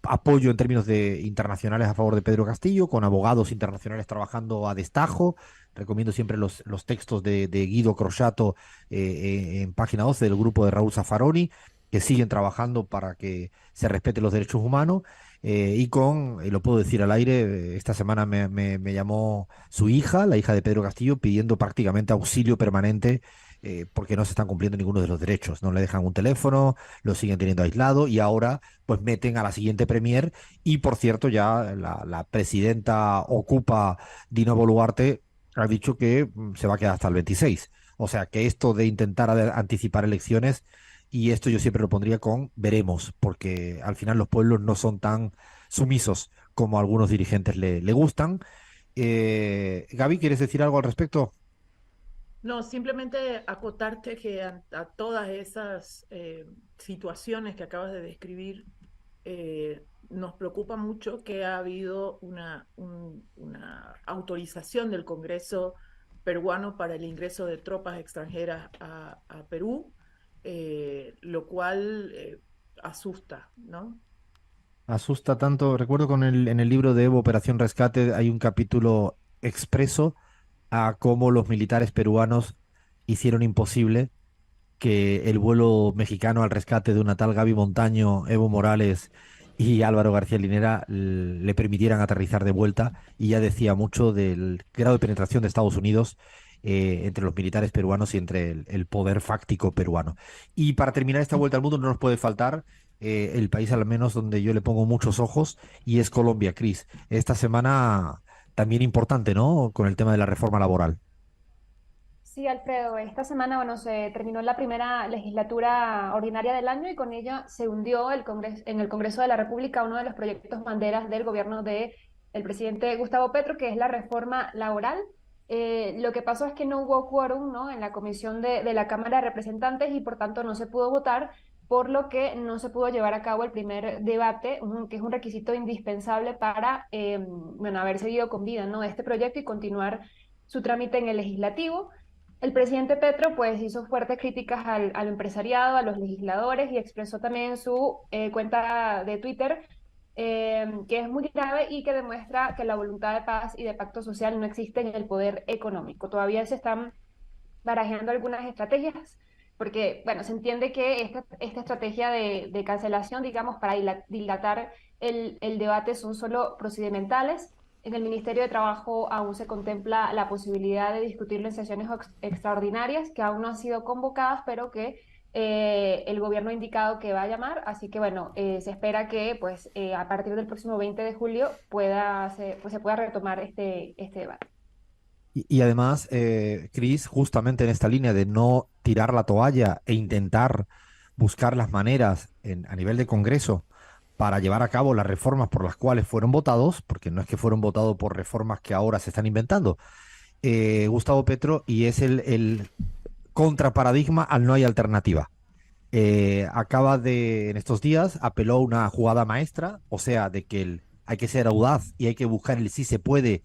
apoyo en términos de internacionales a favor de Pedro Castillo, con abogados internacionales trabajando a destajo. Recomiendo siempre los textos de Guido Croxatto en página 12 del grupo de Raúl Zaffaroni, que siguen trabajando para que se respeten los derechos humanos. Y lo puedo decir al aire, esta semana me llamó su hija, la hija de Pedro Castillo, pidiendo prácticamente auxilio permanente porque no se están cumpliendo ninguno de los derechos. No le dejan un teléfono, lo siguen teniendo aislado y ahora pues meten a la siguiente premier. Y por cierto, ya la presidenta ocupa Dina Boluarte ha dicho que se va a quedar hasta el 26. O sea que esto de intentar anticipar elecciones, y esto yo siempre lo pondría con veremos, porque al final los pueblos no son tan sumisos como a algunos dirigentes le gustan. Gaby, ¿quieres decir algo al respecto? No, simplemente acotarte que a todas esas situaciones que acabas de describir, nos preocupa mucho que ha habido una autorización del Congreso peruano para el ingreso de tropas extranjeras a Perú, lo cual asusta, ¿no? Asusta tanto. Recuerdo en el libro de Evo, Operación Rescate, hay un capítulo expreso a cómo los militares peruanos hicieron imposible que el vuelo mexicano al rescate de una tal Gaby Montaño, Evo Morales y Álvaro García Linera le permitieran aterrizar de vuelta, y ya decía mucho del grado de penetración de Estados Unidos entre los militares peruanos y entre el poder fáctico peruano. Y para terminar esta vuelta al mundo no nos puede faltar el país al menos donde yo le pongo muchos ojos, y es Colombia, Cris. Esta semana también importante, ¿no? Con el tema de la reforma laboral. Sí, Alfredo, esta semana, bueno, se terminó la primera legislatura ordinaria del año y con ella se hundió en el Congreso de la República uno de los proyectos banderas del gobierno del presidente Gustavo Petro, que es la reforma laboral. Lo que pasó es que no hubo quórum, ¿no?, en la comisión de la Cámara de Representantes y por tanto no se pudo votar, por lo que no se pudo llevar a cabo el primer debate, que es un requisito indispensable para, bueno, haber seguido con vida, ¿no?, este proyecto y continuar su trámite en el legislativo. El presidente Petro pues hizo fuertes críticas al empresariado, a los legisladores y expresó también en su cuenta de Twitter que es muy grave y que demuestra que la voluntad de paz y de pacto social no existe en el poder económico. Todavía se están barajando algunas estrategias porque, bueno, se entiende que esta estrategia de cancelación, digamos, para dilatar el debate son solo procedimentales. En el Ministerio de Trabajo aún se contempla la posibilidad de discutirlo en sesiones extraordinarias que aún no han sido convocadas, pero que el gobierno ha indicado que va a llamar. Así que bueno, se espera que pues, a partir del próximo 20 de julio se pueda retomar este debate. Y además, Cris, justamente en esta línea de no tirar la toalla e intentar buscar las maneras a nivel de Congreso para llevar a cabo las reformas por las cuales fueron votados, porque no es que fueron votados por reformas que ahora se están inventando, Gustavo Petro, y es el contraparadigma al no hay alternativa. En estos días, apeló a una jugada maestra, o sea, de que hay que ser audaz y hay que buscar el sí se puede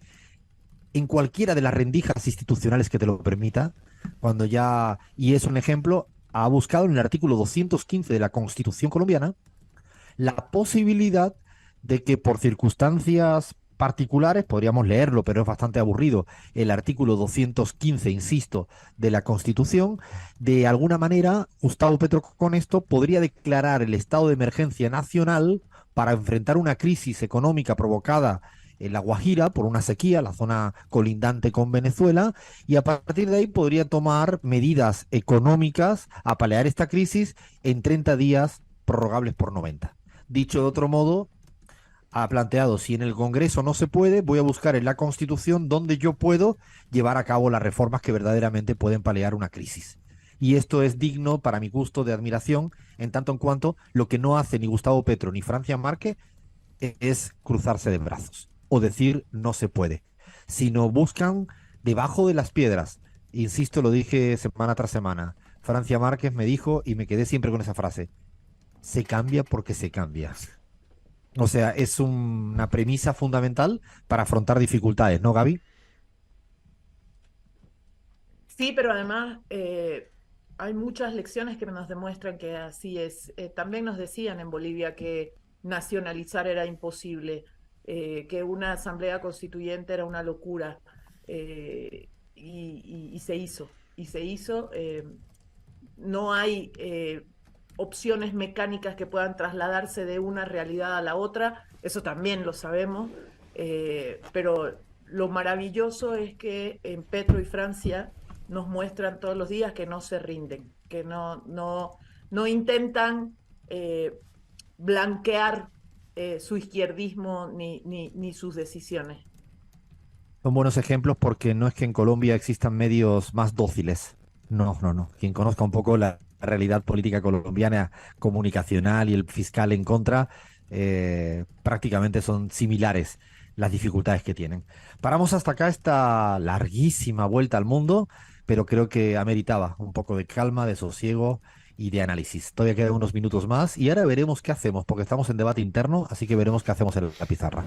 en cualquiera de las rendijas institucionales que te lo permita, y es un ejemplo, ha buscado en el artículo 215 de la Constitución colombiana la posibilidad de que por circunstancias particulares, podríamos leerlo, pero es bastante aburrido, el artículo 215, insisto, de la Constitución, de alguna manera, Gustavo Petro con esto podría declarar el estado de emergencia nacional para enfrentar una crisis económica provocada en La Guajira por una sequía, la zona colindante con Venezuela, y a partir de ahí podría tomar medidas económicas a paliar esta crisis en 30 días prorrogables por 90. Dicho de otro modo, ha planteado, si en el Congreso no se puede, voy a buscar en la Constitución donde yo puedo llevar a cabo las reformas que verdaderamente pueden paliar una crisis. Y esto es digno, para mi gusto, de admiración, en tanto en cuanto lo que no hace ni Gustavo Petro ni Francia Márquez es cruzarse de brazos o decir no se puede, sino buscan debajo de las piedras. Insisto, lo dije semana tras semana. Francia Márquez me dijo, y me quedé siempre con esa frase, se cambia porque se cambia. O sea, es una premisa fundamental para afrontar dificultades, ¿no, Gaby? Sí, pero además hay muchas lecciones que nos demuestran que así es. También nos decían en Bolivia que nacionalizar era imposible, que una asamblea constituyente era una locura, y se hizo. Y se hizo. No hay opciones mecánicas que puedan trasladarse de una realidad a la otra, eso también lo sabemos, pero lo maravilloso es que en Petro y Francia nos muestran todos los días que no se rinden, que no intentan blanquear su izquierdismo ni sus decisiones. Son buenos ejemplos porque no es que en Colombia existan medios más dóciles. No, no, no. Quien conozca un poco la realidad política colombiana, comunicacional y el fiscal en contra, prácticamente son similares las dificultades que tienen. Paramos hasta acá esta larguísima vuelta al mundo, pero creo que ameritaba un poco de calma, de sosiego y de análisis. Todavía quedan unos minutos más y ahora veremos qué hacemos, porque estamos en debate interno, así que veremos qué hacemos en la pizarra.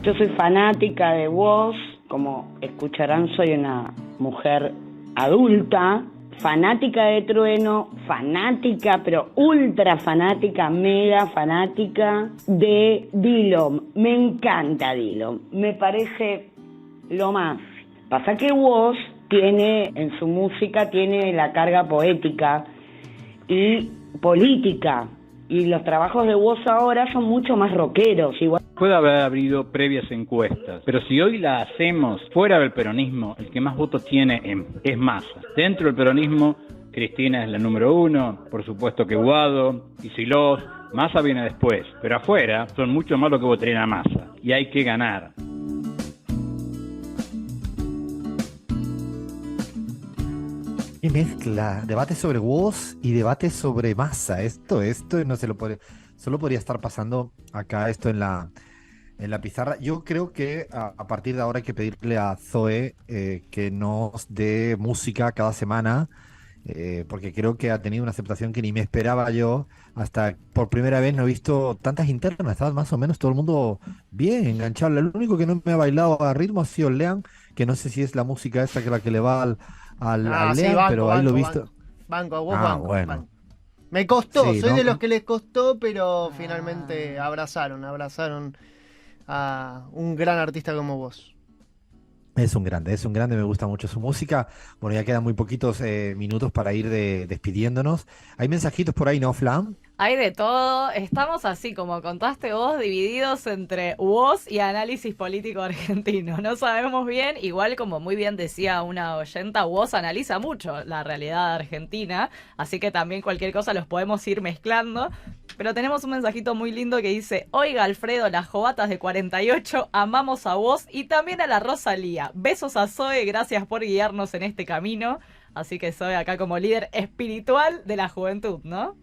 Yo soy fanática de vos, como escucharán soy una mujer adulta, fanática de Trueno, fanática, pero ultra fanática, mega fanática de Dillom. Me encanta Dillom, me parece lo más. Pasa que vos en su música tiene la carga poética y política, y los trabajos de vos ahora son mucho más rockeros, igual. Puede haber habido previas encuestas, pero si hoy la hacemos fuera del peronismo, el que más votos tiene es Massa. Dentro del peronismo, Cristina es la número 1, por supuesto que Guado y Silós, Massa viene después, pero afuera son mucho más lo que votarían a Massa, y hay que ganar. Y mezcla, debate sobre voz y debate sobre Massa. Esto no se lo puede, solo podría estar pasando acá esto en la pizarra. Yo creo que a partir de ahora hay que pedirle a Zoe que nos dé música cada semana, porque creo que ha tenido una aceptación que ni me esperaba yo. Hasta por primera vez no he visto tantas internas, estaba más o menos todo el mundo bien enganchado. El único que no me ha bailado a ritmo ha sido Lean, que no sé si es la música esta que la que le va al sí, Lean, banco, pero ahí lo he banco, visto. Banco, a vos, Bueno. banco. Me costó, Sí, soy ¿no? de los que les costó, pero finalmente abrazaron a un gran artista como vos. Es un grande, me gusta mucho su música. Bueno, ya quedan muy poquitos minutos para ir despidiéndonos. Hay mensajitos por ahí, ¿no, Flam? Hay de todo. Estamos así, como contaste vos, divididos entre voz y análisis político argentino. No sabemos bien, igual como muy bien decía una oyenta, voz analiza mucho la realidad argentina, así que también cualquier cosa los podemos ir mezclando. Pero tenemos un mensajito muy lindo que dice: oiga, Alfredo, las jovatas de 48, amamos a vos y también a la Rosalía. Besos a Zoe, gracias por guiarnos en este camino. Así que Zoe acá como líder espiritual de la juventud, ¿no?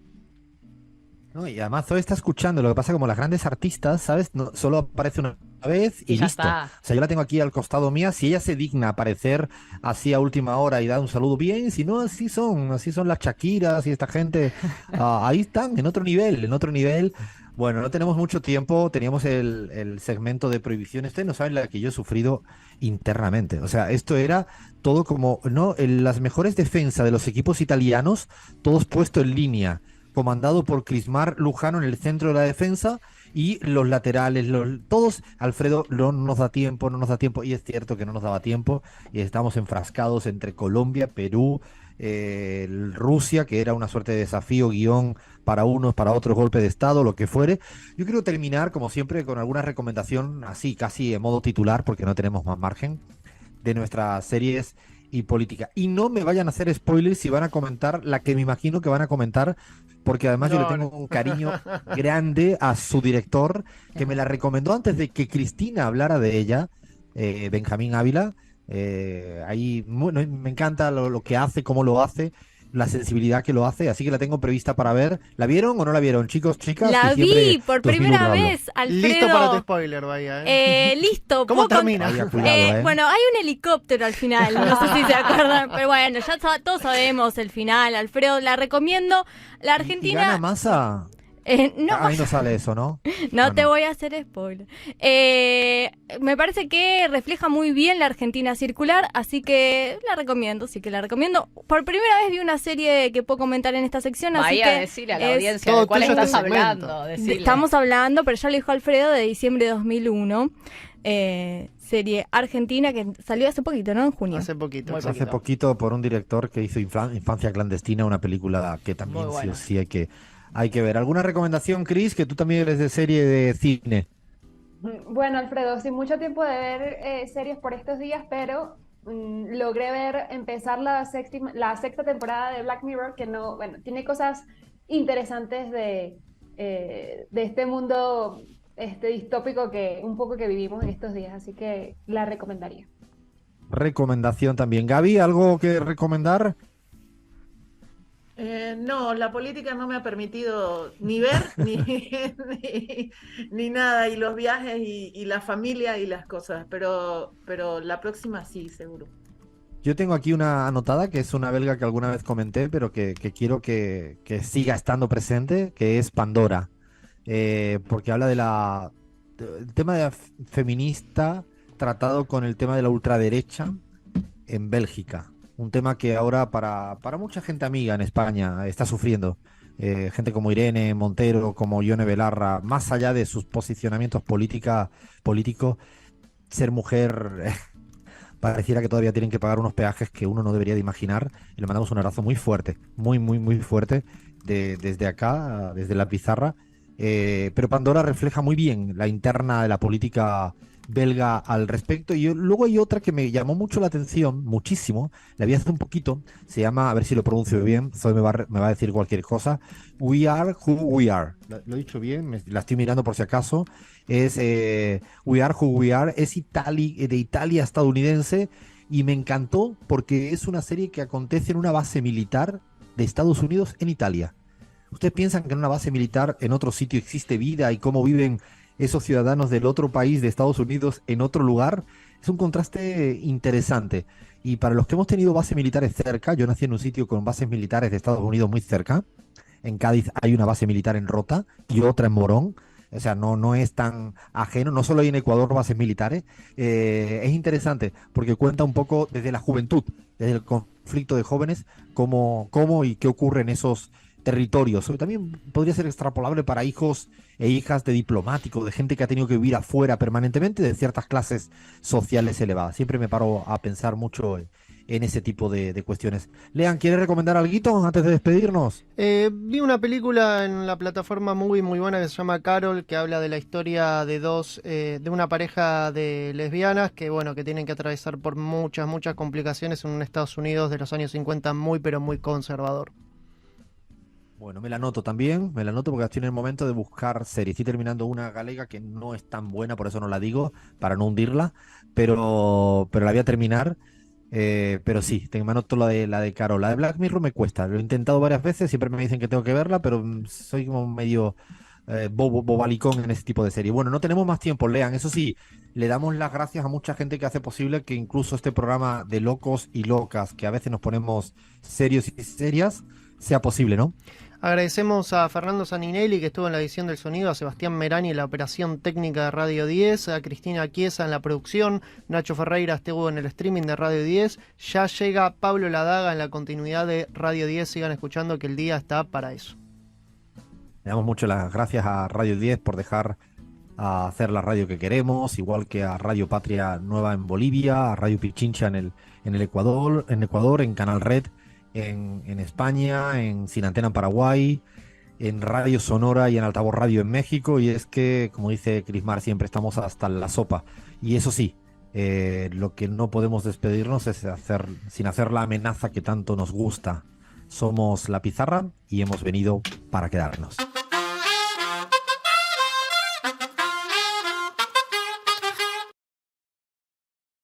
¿no? Y además Zoe está escuchando, lo que pasa como las grandes artistas, ¿sabes? Solo aparece una vez Y y ya listo. está. O sea, yo la tengo aquí al costado mía, si ella se digna aparecer así a última hora y dar un saludo bien, si no, así son las Shakiras y esta gente, ahí están, en otro nivel, en otro nivel. Bueno, no tenemos mucho tiempo, teníamos el segmento de prohibición. Ustedes no saben la que yo he sufrido internamente. O sea, esto era todo como, ¿no? Las mejores defensas de los equipos italianos, todos puestos en línea, comandado por Crismar Lujano en el centro de la defensa y los laterales, todos, Alfredo, no nos da tiempo, no nos da tiempo, y es cierto que no nos daba tiempo, y estamos enfrascados entre Colombia, Perú, Rusia, que era una suerte de desafío, guión para unos, para otros, golpe de Estado, lo que fuere. Yo quiero terminar, como siempre, con alguna recomendación, así, casi en modo titular, porque no tenemos más margen, de nuestras series y política. Y no me vayan a hacer spoilers si van a comentar la que me imagino que van a comentar, porque además yo le No, tengo no. un cariño grande a su director, que me la recomendó antes de que Cristina hablara de ella, Benjamín Ávila. Bueno, me encanta lo que hace, cómo lo hace, la sensibilidad que lo hace, así que la tengo prevista para ver. ¿La vieron o no la vieron, chicos, chicas? La Que siempre vi por 2001 primera hablo. vez, Listo para tu Alfredo. spoiler, Bahía. Listo. ¿Cómo ¿puedo con- termina? Vaya, cuidado, Bueno, hay un helicóptero al final, no sé si se acuerdan, pero bueno, ya todos sabemos el final, Alfredo, la recomiendo. La ¿Y gana Argentina, Massa? no, Ahí no sale eso, ¿no? no Ah, te no. voy a hacer spoiler. Me parece que refleja muy bien la Argentina circular, así que la recomiendo, sí que la recomiendo. Por primera vez vi una serie que puedo comentar en esta sección, así Vaya, que decirle a la es- audiencia todo de cuál tuyo estás este segmento. hablando. Decile. estamos hablando, pero ya lo dijo Alfredo, de diciembre de 2001, serie argentina que salió hace poquito, ¿no? En junio. Hace poquito. Muy Hace poquito por un director que hizo Infancia Clandestina, una película que también Muy sí o buena. sí hay que ver. ¿Alguna recomendación, Chris? Que tú también eres de serie de cine. Bueno, Alfredo, sin mucho tiempo de ver series por estos días, pero logré empezar la sexta temporada de Black Mirror, que no, bueno, tiene cosas interesantes de este mundo distópico que un poco que vivimos en estos días, así que la recomendaría. Recomendación también. Gaby, ¿algo que recomendar? No, la política no me ha permitido ni ver ni nada, y los viajes y la familia y las cosas, pero la próxima sí, seguro. Yo tengo aquí una anotada, que es una belga que alguna vez comenté, pero que quiero que siga estando presente, que es Pandora. Porque habla del tema feminista tratado con el tema de la ultraderecha en Bélgica. Un tema que ahora para mucha gente amiga en España está sufriendo. Gente como Irene Montero, como Ione Belarra, más allá de sus posicionamientos políticos, ser mujer pareciera que todavía tienen que pagar unos peajes que uno no debería de imaginar. Y le mandamos un abrazo muy fuerte, muy, muy, muy fuerte desde acá, desde la pizarra. Pero Pandora refleja muy bien la interna de la política belga al respecto. Y luego hay otra que me llamó mucho la atención, muchísimo, la vi hace un poquito, se llama, a ver si lo pronuncio bien, Zoe me va a decir cualquier cosa, We Are Who We Are. Lo he dicho bien, la estoy mirando por si acaso. Es We Are Who We Are, es de Italia estadounidense, y me encantó porque es una serie que acontece en una base militar de Estados Unidos en Italia. ¿Ustedes piensan que en una base militar en otro sitio existe vida y cómo viven esos ciudadanos del otro país de Estados Unidos en otro lugar? Es un contraste interesante. Y para los que hemos tenido bases militares cerca, yo nací en un sitio con bases militares de Estados Unidos muy cerca. En Cádiz hay una base militar en Rota y otra en Morón. O sea, no es tan ajeno. No solo hay en Ecuador bases militares. Es interesante porque cuenta un poco desde la juventud, desde el conflicto de jóvenes, cómo y qué ocurre en esos territorios. También podría ser extrapolable para hijos e hijas de diplomáticos, de gente que ha tenido que vivir afuera permanentemente, de ciertas clases sociales elevadas. Siempre me paro a pensar mucho en ese tipo de cuestiones. Lean, ¿quiere recomendar algo antes de despedirnos? Vi una película en la plataforma Movie muy buena que se llama Carol, que habla de la historia de una pareja de lesbianas que, bueno, que tienen que atravesar por muchas complicaciones en un Estados Unidos de los años 50 muy, pero muy conservador. Bueno, me la anoto también, me la anoto porque estoy en el momento de buscar series. Estoy terminando una galega que no es tan buena, por eso no la digo, para no hundirla, pero la voy a terminar. Pero sí, me anoto la de Carol. La de Black Mirror me cuesta. Lo he intentado varias veces, siempre me dicen que tengo que verla, pero soy como medio bobalicón en ese tipo de serie. Bueno, no tenemos más tiempo, Lean. Eso sí, le damos las gracias a mucha gente que hace posible que incluso este programa de locos y locas, que a veces nos ponemos serios y serias, sea posible, ¿no? Agradecemos a Fernando Saninelli, que estuvo en la edición del sonido, a Sebastián Merani en la operación técnica de Radio 10, a Cristina Chiesa en la producción, Nacho Ferreira estuvo en el streaming de Radio 10. Ya llega Pablo Ladaga en la continuidad de Radio 10. Sigan escuchando que el día está para eso. Le damos mucho las gracias a Radio 10 por dejar a hacer la radio que queremos, igual que a Radio Patria Nueva en Bolivia, a Radio Pichincha en Ecuador, en Canal Red en España, en Sin Antena en Paraguay, en Radio Sonora y en Altavoz Radio en México. Y es que, como dice Crismar, siempre estamos hasta la sopa. Y eso sí, lo que no podemos despedirnos es sin hacer la amenaza que tanto nos gusta. Somos La Pizarra y hemos venido para quedarnos.